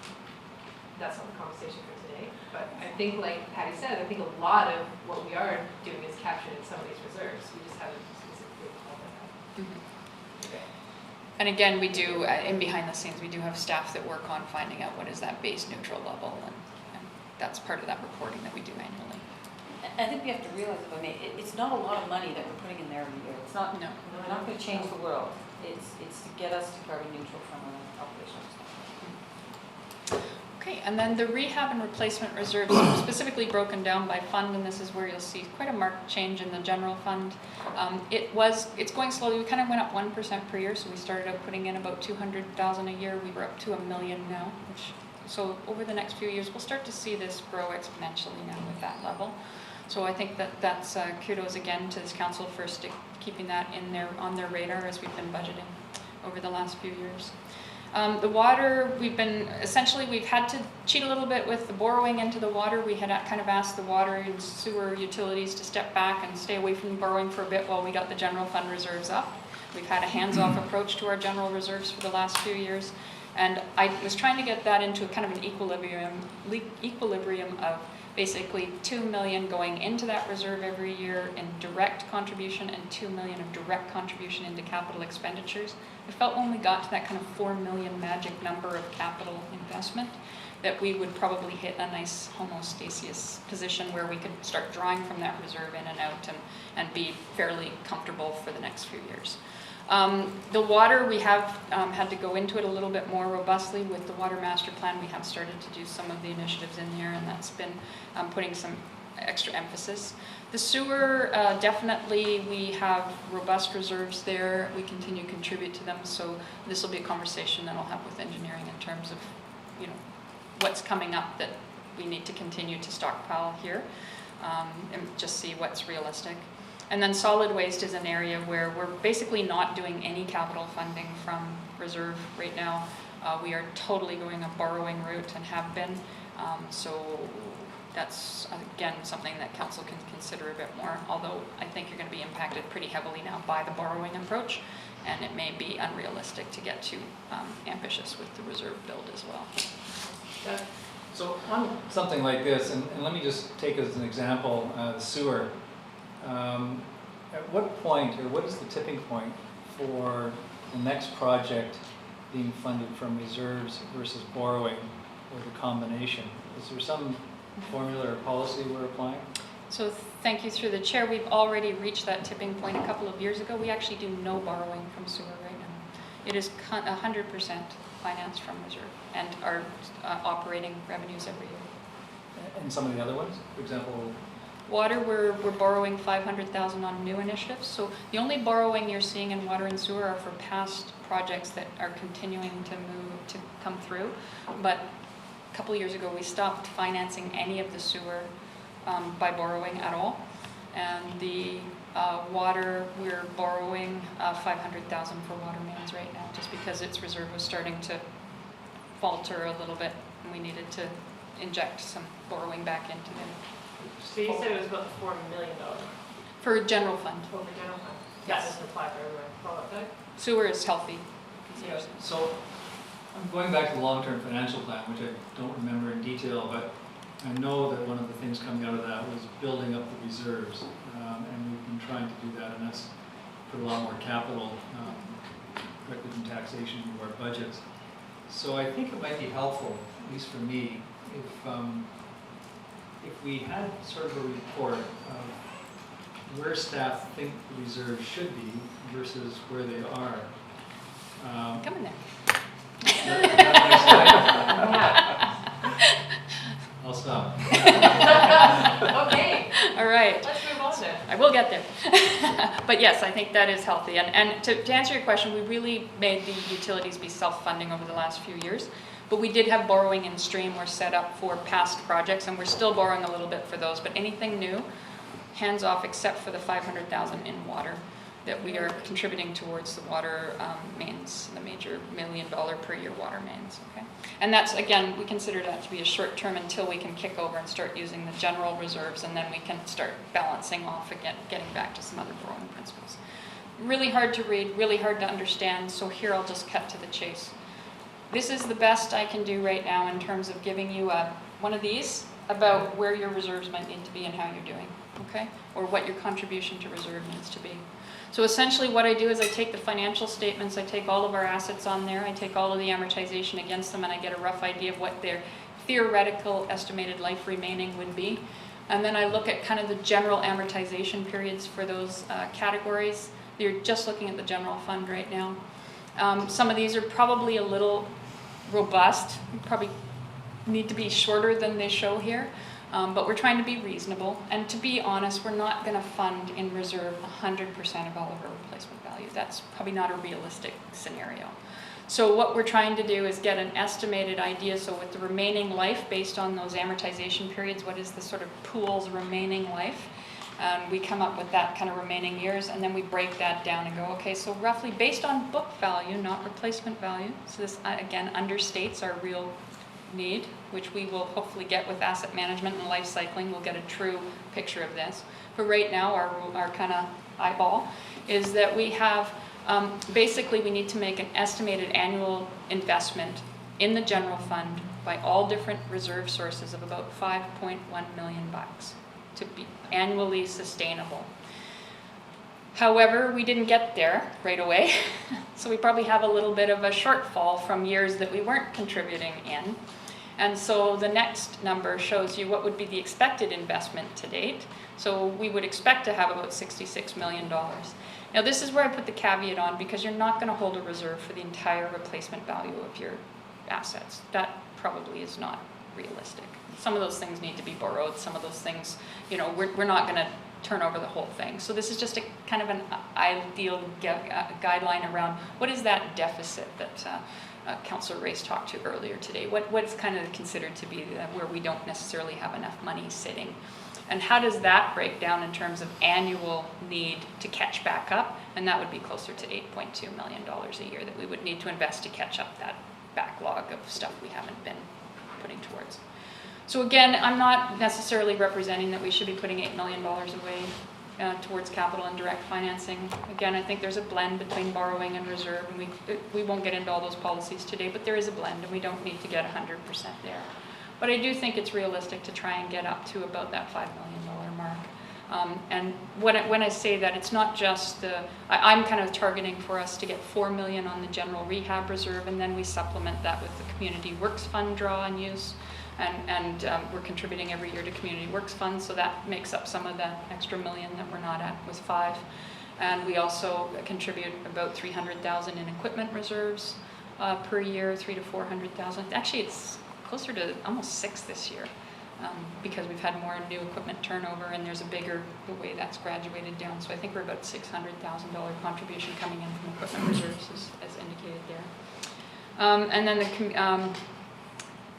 that's not the conversation for today. But I think, like Patty said, I think a lot of what we are doing is captured in some of these reserves. We just haven't specifically called it out. And again, we do, in behind the scenes, we do have staff that work on finding out what is that base neutral level, and that's part of that reporting that we do annually. I think we have to realize, I mean, it's not a lot of money that we're putting in there every year. It's not, No. we're not going to change the world. It's to get us to carbon neutral from an operational standpoint. Okay, and then the rehab and replacement reserves, specifically broken down by fund, and this is where you'll see quite a marked change in the general fund. It's going slowly. We kind of went up 1% per year, so we started out putting in about 200,000 a year. We were up to $1 million now, so over the next few years, we'll start to see this grow exponentially now with that level. So I think that's kudos again to this council for keeping that on their radar as we've been budgeting over the last few years. The water, we've had to cheat a little bit with the borrowing into the water. We had kind of asked the water and sewer utilities to step back and stay away from borrowing for a bit while we got the general fund reserves up. We've had a hands-off approach to our general reserves for the last few years. And I was trying to get that into kind of an equilibrium of basically $2 million going into that reserve every year in direct contribution and $2 million of direct contribution into capital expenditures. I felt when we got to that kind of $4 million magic number of capital investment that we would probably hit a nice homeostasis position where we could start drawing from that reserve in and out and be fairly comfortable for the next few years. The water, we have had to go into it a little bit more robustly with the water master plan. We have started to do some of the initiatives in there, and that's been putting some extra emphasis. The sewer, definitely we have robust reserves there. We continue to contribute to them, so this will be a conversation that I'll have with engineering in terms of, what's coming up that we need to continue to stockpile here, and just see what's realistic. And then solid waste is an area where we're basically not doing any capital funding from reserve right now. We are totally going a borrowing route and have been. So that's, again, something that council can consider a bit more, although I think you're going to be impacted pretty heavily now by the borrowing approach, and it may be unrealistic to get too ambitious with the reserve build as well. So on something like this, and let me just take as an example, the sewer. At what point, or what is the tipping point for the next project being funded from reserves versus borrowing, or the combination? Is there some formula or policy we're applying? So thank you through the chair. We've already reached that tipping point a couple of years ago. We actually do no borrowing from sewer right now. It is 100% financed from reserve and our operating revenues every year. And some of the other ones, for example? Water, we're borrowing $500,000 on new initiatives. So the only borrowing you're seeing in water and sewer are for past projects that are continuing to come through. But a couple of years ago, we stopped financing any of the sewer by borrowing at all. And the water, we're borrowing $500,000 for water mains right now, just because its reserve was starting to falter a little bit, and we needed to inject some borrowing back into them. So you said it was about $4 million. For general fund. For general fund? Yes. That doesn't apply for everyone. Follow up, Doug? Sewer is healthy. Yeah. So I'm going back to the long-term financial plan, which I don't remember in detail, but I know that one of the things coming out of that was building up the reserves, and we've been trying to do that, and that's put a lot more capital directly from taxation into our budgets. So I think it might be helpful, at least for me, if we had sort of a report of where staff think the reserves should be versus where they are. Come in there. I'll stop. Okay. All right. Let's move on then. I will get there. But yes, I think that is healthy. And to answer your question, we really made the utilities be self-funding over the last few years. But we did have borrowing in stream. We're set up for past projects, and we're still borrowing a little bit for those. But anything new, hands off, except for the $500,000 in water that we are contributing towards the water mains, the major $1 million per year water mains. Okay, and that's, again, we consider that to be a short term until we can kick over and start using the general reserves, and then we can start balancing off again, getting back to some other borrowing principles. Really hard to read, really hard to understand. So here I'll just cut to the chase. this is the best I can do right now in terms of giving you one of these about where your reserves might need to be and how you're doing, okay? Or what your contribution to reserve needs to be. So essentially what I do is I take the financial statements, I take all of our assets on there, I take all of the amortization against them, and I get a rough idea of what their theoretical estimated life remaining would be. And then I look at kind of the general amortization periods for those categories. You're just looking at the general fund right now. Some of these are probably a little robust, probably need to be shorter than they show here, but we're trying to be reasonable. And to be honest, we're not going to fund in reserve 100% of all of our replacement value. That's probably not a realistic scenario. So what we're trying to do is get an estimated idea. So with the remaining life, based on those amortization periods, what is the sort of pool's remaining life? We come up with that kind of remaining years, and then we break that down and go, okay, so roughly based on book value, not replacement value. So this, again, understates our real need, which we will hopefully get with asset management and life cycling. We'll get a true picture of this. But right now, our kind of eyeball is that we have, basically we need to make an estimated annual investment in the general fund by all different reserve sources of about $5.1 million to be annually sustainable. However, we didn't get there right away, so we probably have a little bit of a shortfall from years that we weren't contributing in. And so the next number shows you what would be the expected investment to date. So we would expect to have about $66 million. Now this is where I put the caveat on, because you're not going to hold a reserve for the entire replacement value of your assets. That probably is not realistic. Some of those things need to be borrowed. Some of those things, you know, we're not going to turn over the whole thing. So this is just a kind of an ideal guideline around what is that deficit that Councillor Race talked to earlier today. What's kind of considered to be where we don't necessarily have enough money sitting. And how does that break down in terms of annual need to catch back up? And that would be closer to $8.2 million a year that we would need to invest to catch up that backlog of stuff we haven't been putting towards. So again, I'm not necessarily representing that we should be putting $8 million away towards capital and direct financing. Again, I think there's a blend between borrowing and reserve, and we won't get into all those policies today, but there is a blend, and we don't need to get 100% there. But I do think it's realistic to try and get up to about that $5 million mark. And when I say that, it's not just I'm kind of targeting for us to get $4 million on the general rehab reserve, and then we supplement that with the Community Works Fund draw and use. And we're contributing every year to Community Works Fund, so that makes up some of the extra $1 million that we're not at with 5. And we also contribute about $300,000 in equipment reserves per year, 300,000 to 400,000. Actually, it's closer to almost 6 this year because we've had more new equipment turnover, and there's a bigger the way that's graduated down. So I think we're about $600,000 contribution coming in from equipment reserves, as indicated there. And then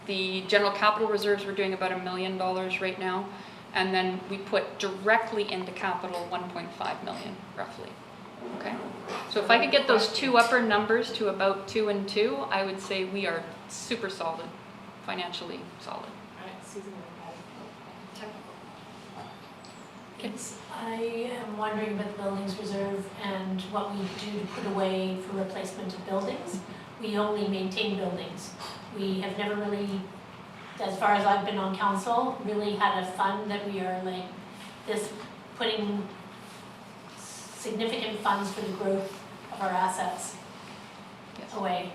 the general capital reserves, we're doing about $1 million right now, and then we put directly into capital 1.5 million, roughly. Okay, so if I could get those two upper numbers to about 2 and 2, I would say we are super solid, financially solid. All right, Susan. It's, I am wondering about the buildings reserve and what we do to put away for replacement of buildings. We only maintain buildings. We have never really, as far as I've been on council, really had a fund that we are like this, putting significant funds for the growth of our assets away.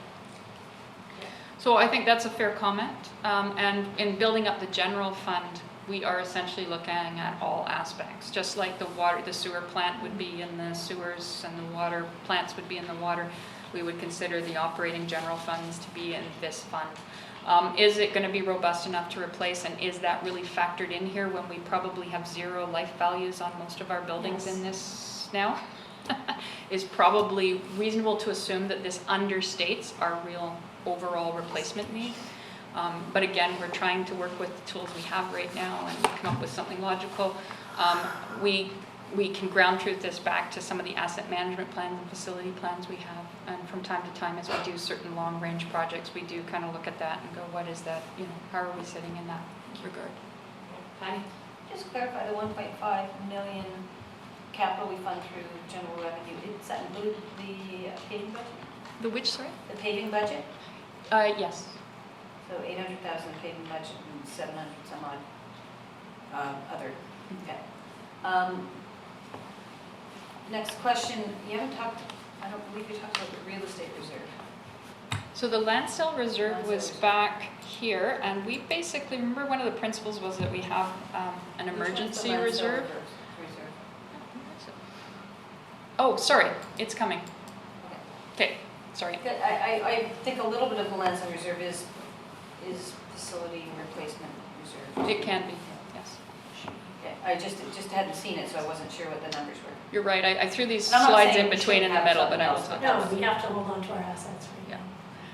So I think that's a fair comment. And in building up the general fund, we are essentially looking at all aspects, just like the sewer plant would be in the sewers and the water plants would be in the water. We would consider the operating general funds to be in this fund. Is it going to be robust enough to replace, and is that really factored in here when we probably have 0 life values on most of our buildings in this now? Is probably reasonable to assume that this understates our real overall replacement need. But again, we're trying to work with the tools we have right now and come up with something logical. We can ground truth this back to some of the asset management plans and facility plans we have. And from time to time, as we do certain long-range projects, we do kind of look at that and go, what is that, you know, how are we sitting in that regard? Patty? Just clarify the 1.5 million capital we fund through general revenue. Does that include the paving budget? The which, sorry? The paving budget? Yes. So 800,000 paving budget and 700 some odd, other, okay. Next question, you haven't talked, I don't believe you talked about the real estate reserve. So the land sale reserve Land sale was reserve. back here, and we basically, remember one of the principles was that we have an Which one's the emergency land sale reserve. reserve? Oh, sorry, it's coming. Okay. Okay, sorry. I think a little bit of the land sale reserve is facility replacement reserve. It can be, yes. Okay, I just hadn't seen it, so I wasn't sure what the numbers were. You're right, I threw these And I'm not slides saying in we between in shouldn't the have middle, but I something will else, talk. No, we have to hold on to our assets right Yeah. now.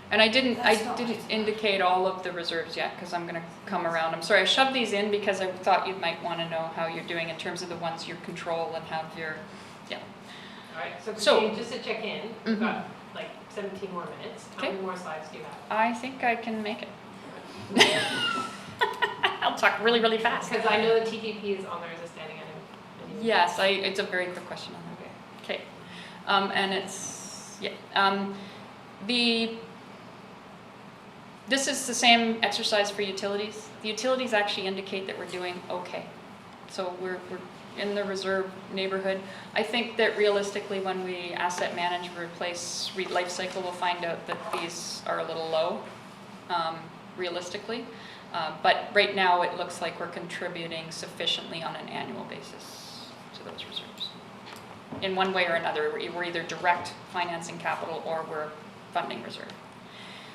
And I That's not didn't right. indicate all of the reserves yet, because I'm gonna come around. I'm sorry, I shoved these in because I thought you might wanna know how you're doing in terms of the ones you control and have your, yeah. All right, so So- Christine, just to check in, we've Mhm. got like 17 more minutes. How Okay. many more slides do you have? I think I can make it. I'll talk really, really fast. Because I know the TTP is on there as a standing item. Yes, it's a very quick question on that. Okay. Okay, and it's, yeah, this is the same exercise for utilities. The utilities actually indicate that we're doing okay. So we're in the reserve neighborhood. I think that realistically, when we asset manage, replace, life cycle, we'll find out that these are a little low, realistically. But right now, it looks like we're contributing sufficiently on an annual basis to those reserves. In one way or another, we're either direct financing capital or we're funding reserve.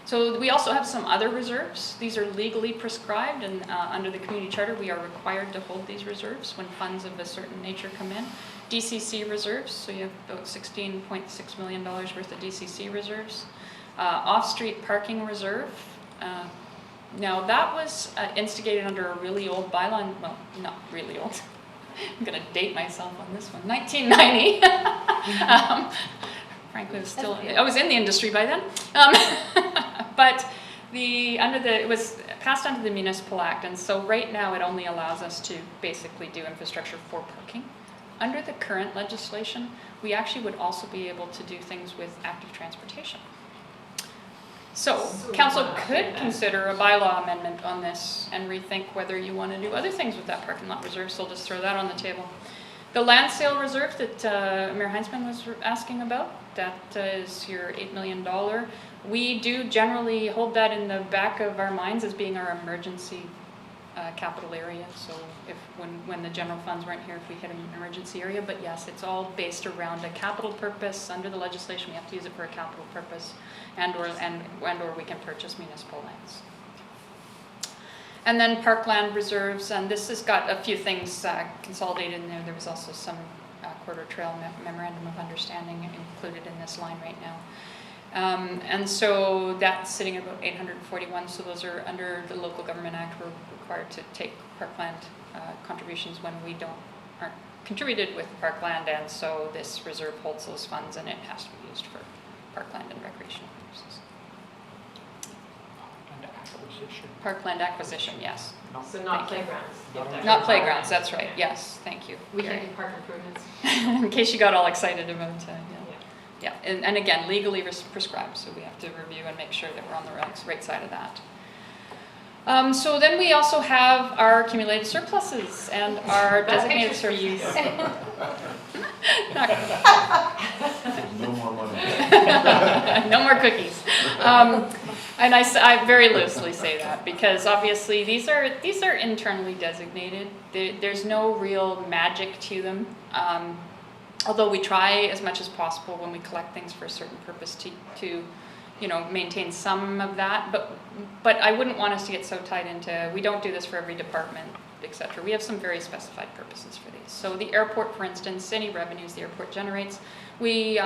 So we also have some other reserves. These are legally prescribed, and under the community charter, we are required to hold these reserves when funds of a certain nature come in. DCC reserves, so you have about $16.6 million worth of DCC reserves. Off-street parking reserve. Now that was instigated under a really old bylaw, well, not really old. I'm gonna date myself on this one, 1990. Frankly, I was in the industry by then. But it was passed under the Municipal Act, and so right now it only allows us to basically do infrastructure for parking. Under the current legislation, we actually would also be able to do things with active transportation. So, council could consider a bylaw amendment on this and rethink whether you want to do other things with that parking lot reserve, so I'll just throw that on the table. The land sale reserve that Mayor Heinzman was asking about, that is your $8 million. We do generally hold that in the back of our minds as being our emergency capital area. So if when the general funds weren't here, if we hit an emergency area, but yes, it's all based around a capital purpose. Under the legislation, we have to use it for a capital purpose, and or we can purchase municipal lands. And then parkland reserves, and this has got a few things consolidated in there. There was also some quarter trail memorandum of understanding included in this line right now. And so that's sitting at about 841. So those are under the Local Government Act. We're required to take parkland contributions when we aren't contributed with parkland, and so this reserve holds those funds, and it has to be used for parkland and recreational purposes. And acquisition. Parkland acquisition, yes. So not Thank you. playgrounds. Not only- Not playgrounds, that's right. Yes, thank you. We Gary. can do park improvements. In case you got all excited about it, yeah. Yeah. Yeah, and again, legally prescribed, so we have to review and make sure that we're on the right side of that. So then we also have our accumulated surpluses and our That designated picture's for you. surplus. No more money. No more cookies. And I very loosely say that because obviously these are internally designated. There's no real magic to them. Although we try as much as possible when we collect things for a certain purpose to maintain some of that, but I wouldn't want us to get so tied into, we don't do this for every department, etc. We have some very specified purposes for these. So the airport, for instance, any revenues the airport generates, we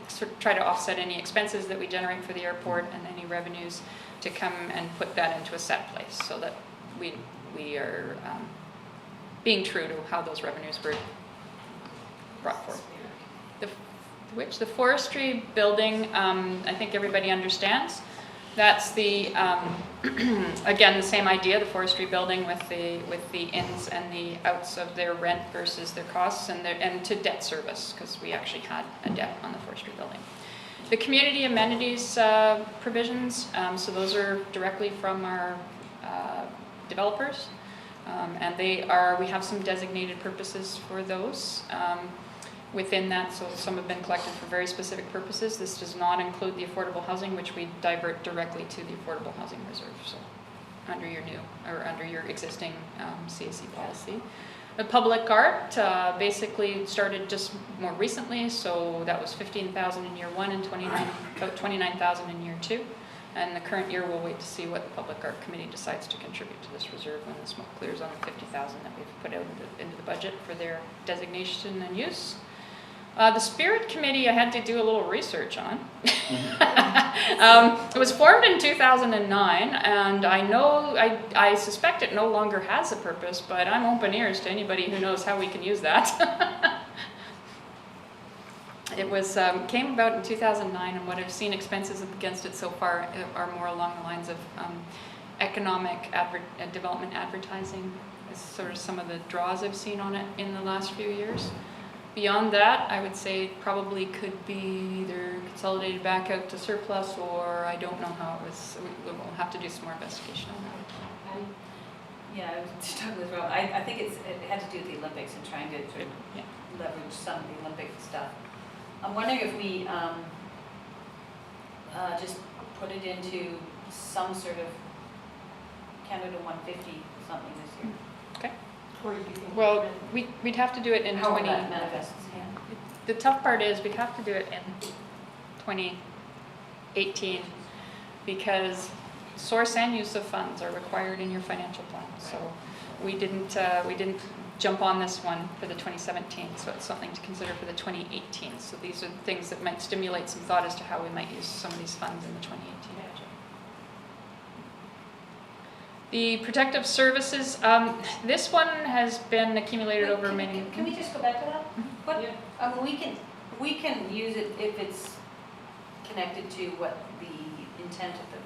sort of try to offset any expenses that we generate for the airport and any revenues to come and put that into a set place so that we are being true to how those revenues were brought forth. The forestry building, I think everybody understands. That's the again the same idea. The forestry building with the ins and the outs of their rent versus their costs and to debt service, because we actually had a debt on the forestry building. The community amenities provisions, so those are directly from our developers. And we have some designated purposes for those within that, so some have been collected for very specific purposes. This does not include the affordable housing, which we divert directly to the affordable housing reserve, so under your new, or under your existing CAC policy. The public art basically started just more recently, so that was 15,000 in year 1 and about 29,000 in year 2. And the current year, we'll wait to see what the Public Art Committee decides to contribute to this reserve when the smoke clears on the 50,000 that we've put out into the budget for their designation and use. The Spirit Committee, I had to do a little research on. It was formed in 2009, and I suspect it no longer has a purpose, but I'm open ears to anybody who knows how we can use that. It was came about in 2009, and what I've seen expenses against it so far are more along the lines of economic development advertising. Is sort of some of the draws I've seen on it in the last few years. Beyond that, I would say it probably could be either consolidated back out to surplus, or I don't know how it was. We'll have to do some more investigation on that. Yeah, I was talking with Rob. I think it had to do with the Olympics and trying to sort of leverage some of the Olympic stuff. I'm wondering if we just put it into some sort of Canada 150 something this year. Okay. Or do you think? Well, we'd have to do it in How 20. that manifests, yeah. The tough part is we'd have to do it in 2018 because source and use of funds are required in your financial plan. So we didn't jump on this one for the 2017, so it's something to consider for the 2018. So these are things that might stimulate some thought as to how we might use some of these funds in the 2018 budget. The protective services, this one has been accumulated over many. Can we just go back to that? What, Yeah. we can use it if it's connected to what the intent of the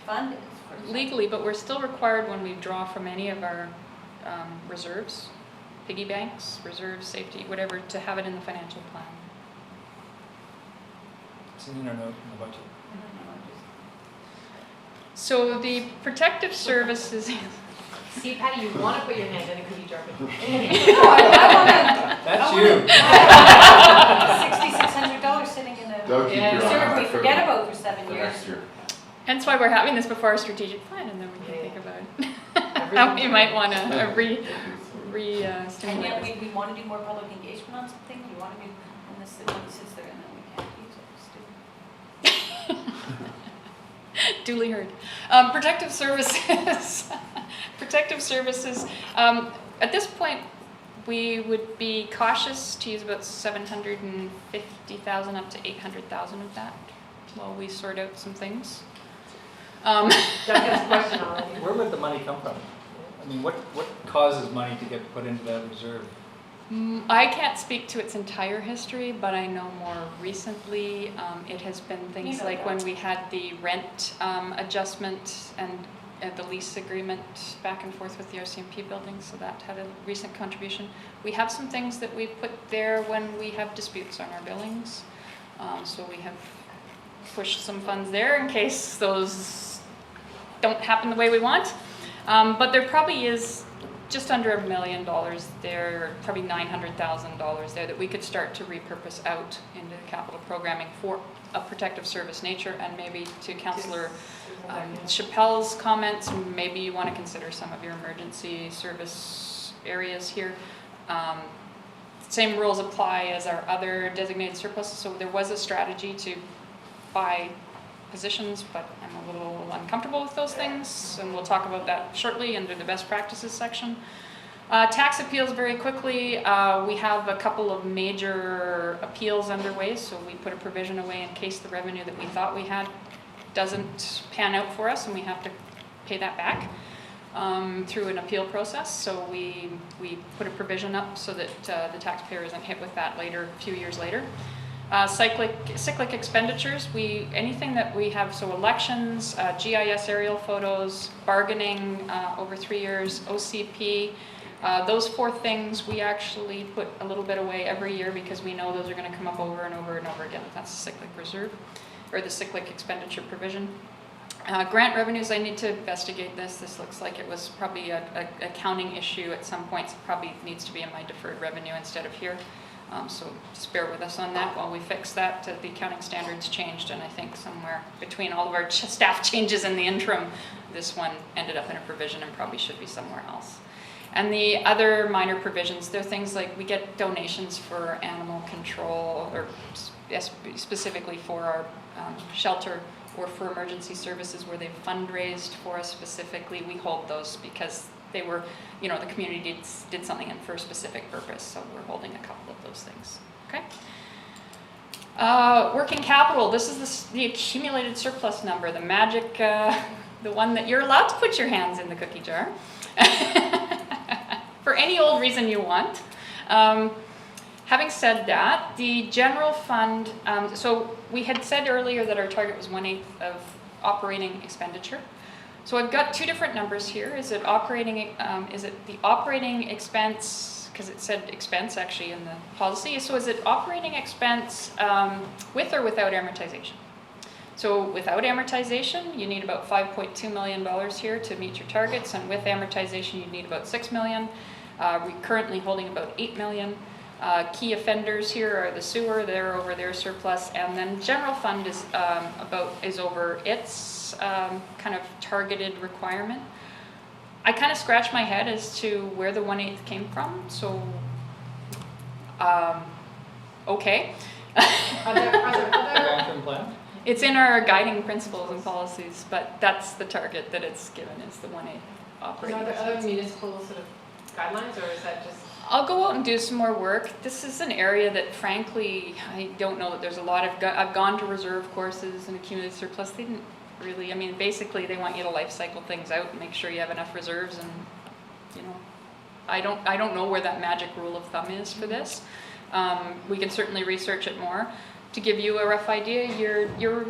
fund is. For example. Legally, but we're still required when we draw from any of our reserves, piggy banks, reserves, safety, whatever, to have it in the financial plan. It's in our note in the budget. So the protective services, See, Patty, you want to put your hand in it because you drop it. That's you. $6,600 sitting in a That'll keep Yeah. your eye reserve on we it forget about for 7 for years. next year. hence why we're having this before our strategic plan, and then we can think about how Everything. we might want to And stimulate yet this. we want to do more public engagement on something, we want to do, and this money sits there and then we can't use it. Stupid. Duly heard. Protective services. Protective services. At this point, we would be cautious to use about 750,000 up to 800,000 of that while we sort out some things. Doug has a question already. Where would the money come from? I mean, what causes money to get put into that reserve? I can't speak to its entire history, but I know more recently it has been things like when we had the rent adjustment and the lease agreement back and forth with the RCMP building, so that had a recent contribution. We have some things that we put there when we have disputes on our billings, so we have pushed some funds there in case those don't happen the way we want. But there probably is just under $1 million there, probably $900,000 there that we could start to repurpose out into capital programming for a protective service nature, and maybe to Councillor Chappelle's comments, maybe you want to consider some of your emergency service areas here. Same rules apply as our other designated surpluses, so there was a strategy to buy positions, but I'm a little uncomfortable with those things, and we'll talk about that shortly under the best practices section. Tax appeals, very quickly, we have a couple of major appeals underway, so we put a provision away in case the revenue that we thought we had doesn't pan out for us and we have to pay that back through an appeal process. So we put a provision up so that the taxpayer isn't hit with that later, a few years later. Cyclic expenditures, anything that we have, so elections, GIS aerial photos, bargaining over 3 years, OCP, Those 4 things, we actually put a little bit away every year because we know those are going to come up over and over and over again. That's the cyclic reserve, or the cyclic expenditure provision. Grant revenues, I need to investigate this. This looks like it was probably a accounting issue at some points. It probably needs to be in my deferred revenue instead of here. So just bear with us on that while we fix that. The accounting standards changed, and I think somewhere between all of our staff changes in the interim, this one ended up in a provision and probably should be somewhere else. And the other minor provisions, they're things like we get donations for animal control, or specifically for our shelter, or for emergency services where they've fundraised for us specifically. We hold those because they were, you know, the community did something for a specific purpose, so we're holding a couple of those things, okay? Working capital, this is the accumulated surplus number, the magic, the one that you're allowed to put your hands in the cookie jar for any old reason you want. Having said that, the general fund, so we had said earlier that our target was 1/8 of operating expenditure. So I've got 2 different numbers here. Is it the operating expense, because it said expense actually in the policy, so is it operating expense with or without amortization? So without amortization, you need about $5.2 million here to meet your targets, and with amortization, you need about $6 million. We're currently holding about $8 million. Key offenders here are the sewer, they're over their surplus, and then general fund is over its kind of targeted requirement. I kind of scratched my head as to where the 1/8 came from, so okay. Long-term plan? It's in our guiding principles and policies, but that's the target that it's given, is the 1/8 operating. Are there other municipal sort of guidelines, or is that just? I'll go out and do some more work. This is an area that of, I don't know that there's a lot of, I've gone to reserve courses and accumulated surplus. They didn't really, I mean, basically they want you to life cycle things out and make sure you have enough reserves, and, you know, I don't know where that magic rule of thumb is for this. We can certainly research it more. To give you a rough idea, you're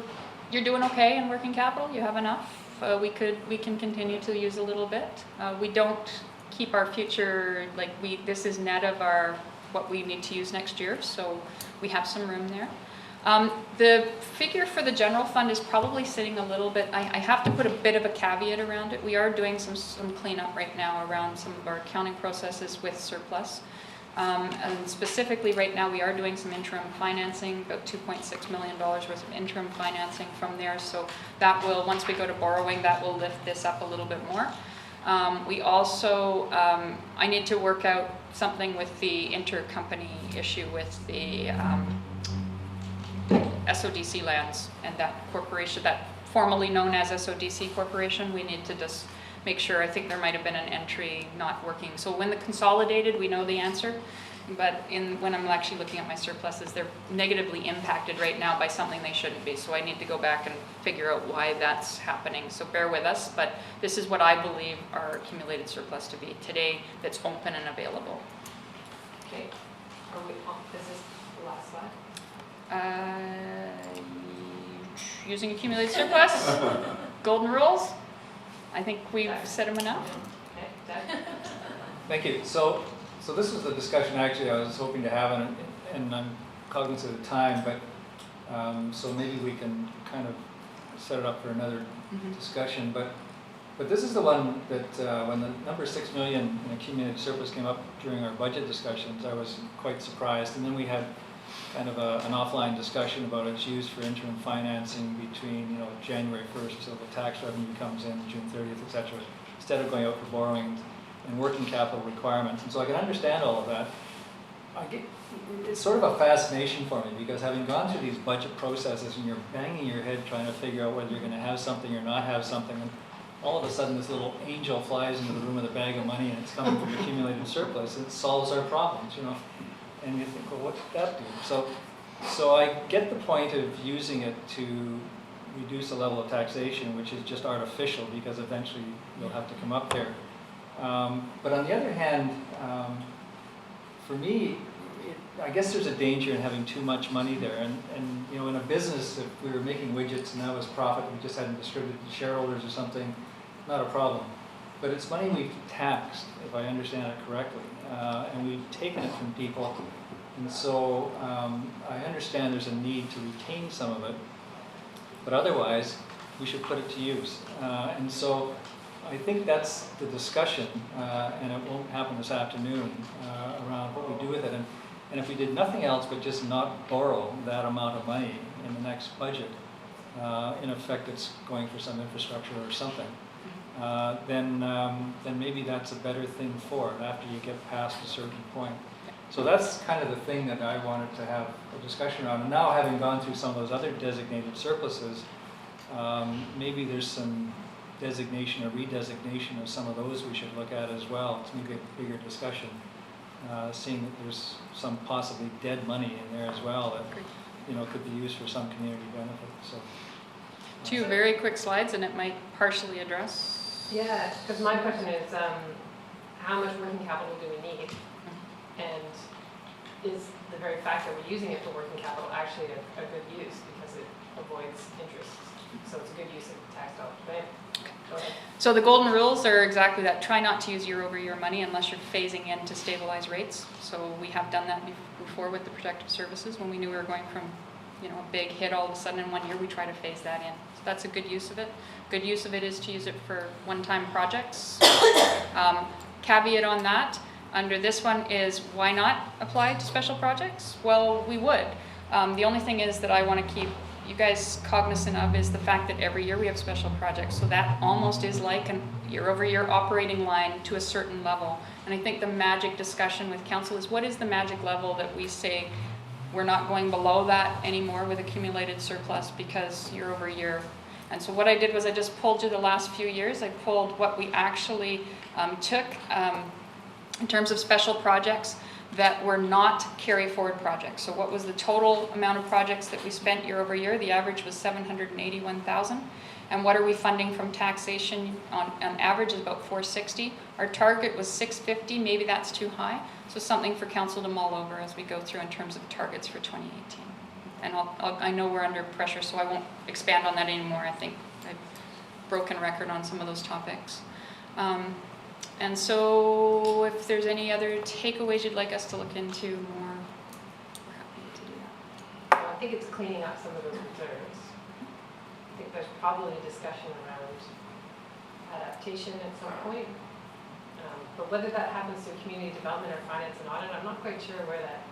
doing okay in working capital. You have enough. We can continue to use a little bit. We don't keep our future, like this is net of what we need to use next year, so we have some room there. The figure for the general fund is probably sitting a little bit, I have to put a bit of a caveat around it. We are doing some cleanup right now around some of our accounting processes with surplus. And specifically right now we are doing some interim financing, about $2.6 million worth of interim financing from there, so that will, once we go to borrowing, that will lift this up a little bit more. We also, I need to work out something with the intercompany issue with the SODC lands and that corporation, that formerly known as SODC Corporation. We need to just make sure, I think there might have been an entry not working. So when the consolidated, we know the answer, but when I'm actually looking at my surpluses, they're negatively impacted right now by something they shouldn't be. So I need to go back and figure out why that's happening. So bear with us, but this is what I believe our accumulated surplus to be today that's open and available. Okay. Is this the last slide? Using accumulated surplus, golden rules. I think we've said them enough. Okay, Doug? Thank you. So this is the discussion actually I was hoping to have, and I'm cognizant of the time, but so maybe we can kind of set it up for another discussion. But this is the one that when the number 6 million in accumulated surplus came up during our budget discussions, I was quite surprised. And then we had kind of an offline discussion about its use for interim financing between January 1st till the tax revenue comes in, June 30th, etc., instead of going out for borrowing and working capital requirements. And so I can understand all of that. It's sort of a fascination for me, because having gone through these budget processes and you're banging your head trying to figure out whether you're going to have something or not have something, and all of a sudden this little angel flies into the room with a bag of money and it's coming from accumulated surplus, it solves our problems, and you think, well, what did that do? So I get the point of using it to reduce the level of taxation, which is just artificial, because eventually you'll have to come up there. But on the other hand, for me, I guess there's a danger in having too much money there. And in a business, if we were making widgets and that was profit, we just hadn't distributed to shareholders or something, not a problem. but it's money we've taxed, if I understand it correctly, and we've taken it from people. And so I understand there's a need to retain some of it, but otherwise we should put it to use. And so I think that's the discussion, and it won't happen this afternoon, around what we do with it. And if we did nothing else but just not borrow that amount of money in the next budget, in effect it's going for some infrastructure or something, then maybe that's a better thing for it after you get past a certain point. So that's kind of the thing that I wanted to have a discussion around. And now, having gone through some of those other designated surpluses, maybe there's some designation or redesignation of some of those we should look at as well. It's maybe a bigger discussion, seeing that there's some possibly dead money in there as well that could be used for some community benefit. So, 2 very quick slides, and it might partially address. Yeah, because my question is, how much working capital do we need? And is the very fact that we're using it for working capital actually a good use because it avoids interest? So it's a good use of tax dollars, right? Go ahead. So the golden rules are exactly that. Try not to use year-over-year money unless you're phasing in to stabilize rates. So we have done that before with the protective services when we knew we were going from a big hit all of a sudden in 1 year. We try to phase that in. So that's a good use of it. Good use of it is to use it for one-time projects. Caveat on that, under this one is why not apply to special projects? Well, we would. The only thing is that I want to keep you guys cognizant of is the fact that every year we have special projects. So that almost is like a year-over-year operating line to a certain level. And I think the magic discussion with council is what is the magic level that we say we're not going below that anymore with accumulated surplus because year over year. And so what I did was I just pulled you the last few years. I pulled what we actually took in terms of special projects that were not carry forward projects. So what was the total amount of projects that we spent year over year? The average was 781,000. And what are we funding from taxation on average is about 460. Our target was 650, maybe that's too high. So something for council to mull over as we go through in terms of targets for 2018. And I know we're under pressure, so I won't expand on that anymore. I think I've broken record on some of those topics. And so if there's any other takeaways you'd like us to look into more, we're happy to do that. Well, I think it's cleaning up some of those reserves. I think there's probably discussion around adaptation at some point. But whether that happens through community development or finance and audit, I'm not quite sure where that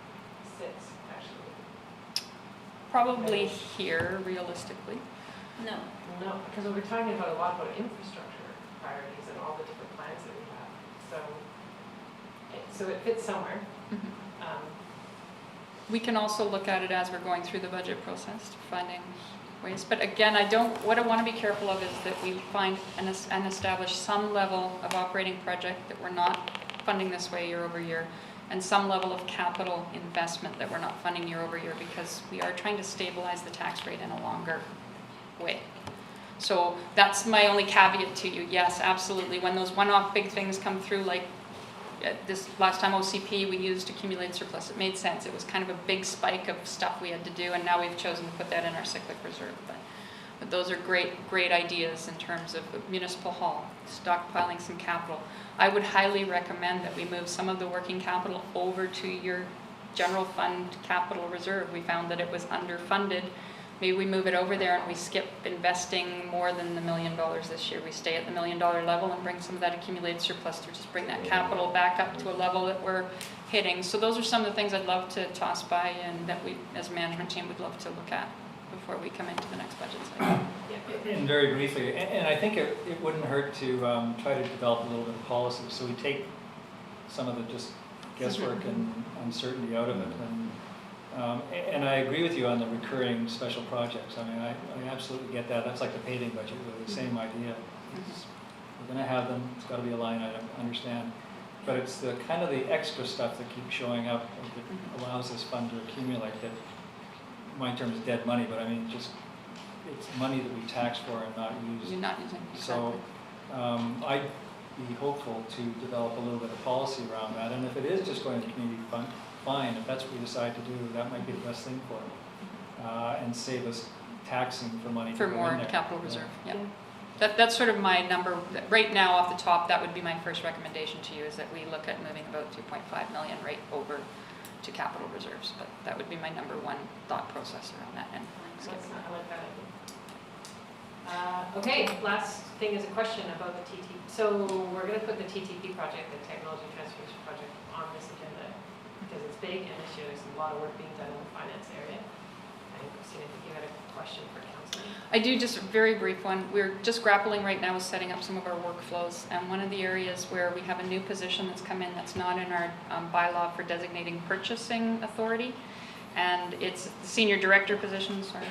sits, actually. Probably here, realistically. No. No, because we're talking about a lot about infrastructure priorities and all the different plans that we have. So it fits somewhere. Mm-hmm. We can also look at it as we're going through the budget process, finding ways. But again, what I want to be careful of is that we find and establish some level of operating project that we're not funding this way year over year, and some level of capital investment that we're not funding year over year, because we are trying to stabilize the tax rate in a longer way. So that's my only caveat to you. Yes, absolutely. When those one-off big things come through, like this last time OCP, we used accumulated surplus. It made sense. It was kind of a big spike of stuff we had to do, and now we've chosen to put that in our cyclic reserve. But those are great ideas in terms of municipal hall, stockpiling some capital. I would highly recommend that we move some of the working capital over to your general fund capital reserve. We found that it was underfunded. Maybe we move it over there and we skip investing more than the $1 million this year. We stay at the $1 million level and bring some of that accumulated surplus to just bring that capital back up to a level that we're hitting. So those are some of the things I'd love to toss by and that we as a management team would love to look at before we come into the next budget cycle. And very briefly, and I think it wouldn't hurt to try to develop a little bit of policy, so we take some of the just guesswork and uncertainty out of it. And I agree with you on the recurring special projects. I mean, I absolutely get that. That's like the paving budget, really, the same idea. We're going to have them. It's got to be a line item, understand. But it's the kind of the extra stuff that keeps showing up that allows this fund to accumulate that, my term is dead money, but I mean, just it's money that we tax for and not use. You're not using. So I'd be hopeful to develop a little bit of policy around that. And if it is just going to community fund, fine. If that's what we decide to do, that might be the best thing for it. And save us taxing for money. For more capital reserve, yeah. That's sort of my number, right now off the top, that would be my first recommendation to you, is that we look at moving about 2.5 million right over to capital reserves, but that would be my number one thought process around that. And I like that idea. Okay, last thing is a question about the TTP. So we're going to put the TTP project, the Technology Transformation Project, on this agenda because it's big and this year there's a lot of work being done in the finance area. I think, Christine, I think you had a question for council. I do, just a very brief one. We're just grappling right now with setting up some of our workflows, and one of the areas where we have a new position that's come in that's not in our bylaw for designating purchasing authority, and it's the senior director position, sorry.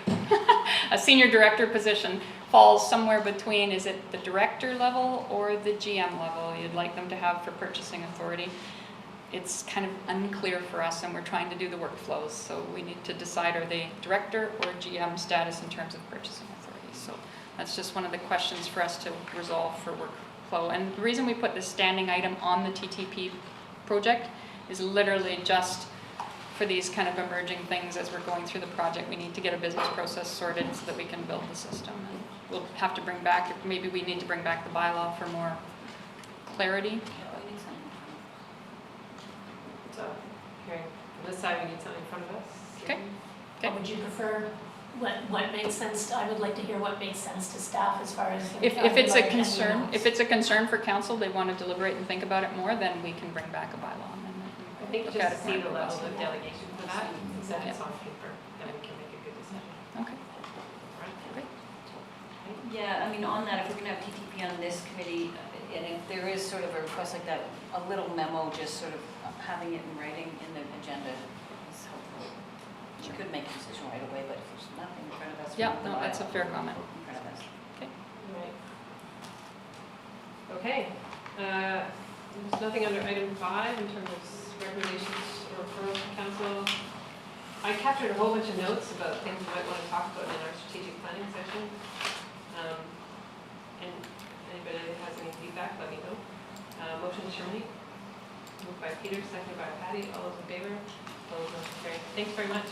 A senior director position falls somewhere between, is it the director level or the GM level you'd like them to have for purchasing authority? It's kind of unclear for us, and we're trying to do the workflows, so we need to decide, are they director or GM status in terms of purchasing authority? So that's just one of the questions for us to resolve for workflow. And the reason we put this standing item on the TTP project is literally just for these kind of emerging things as we're going through the project. We need to get a business process sorted so that we can build the system. And we'll have to bring back, maybe we need to bring back the bylaw for more clarity. So, hearing from this side, we need something in front of us. Okay. What would you prefer? What makes sense? I would like to hear what makes sense to staff as far as. If it's a concern, if it's a concern for council, they want to deliberate and think about it more, then we can bring back a bylaw amendment. I think Look at just it see more the level robustly. of delegation for that, so Yeah. it's on paper, then we can make a good decision. Okay. Right? Great. Yeah, I mean, on that, if we're gonna have TTP on this committee, and if there is sort of a request like that, a little memo, just sort of having it in writing in the agenda is helpful. You could make a decision right away, but if there's nothing in front of us. we Yeah, have the no, that's a bylaw fair comment. In front of us. Right. Okay, there's nothing under item 5 in terms of recommendations or referrals to council. I captured a whole bunch of notes about things we might want to talk about in our strategic planning session. And anybody that has any feedback, let me know. Motion to terminate. Moved by Peter, seconded by Patty. All those in favor? Opposed, motion carried. Thanks very much.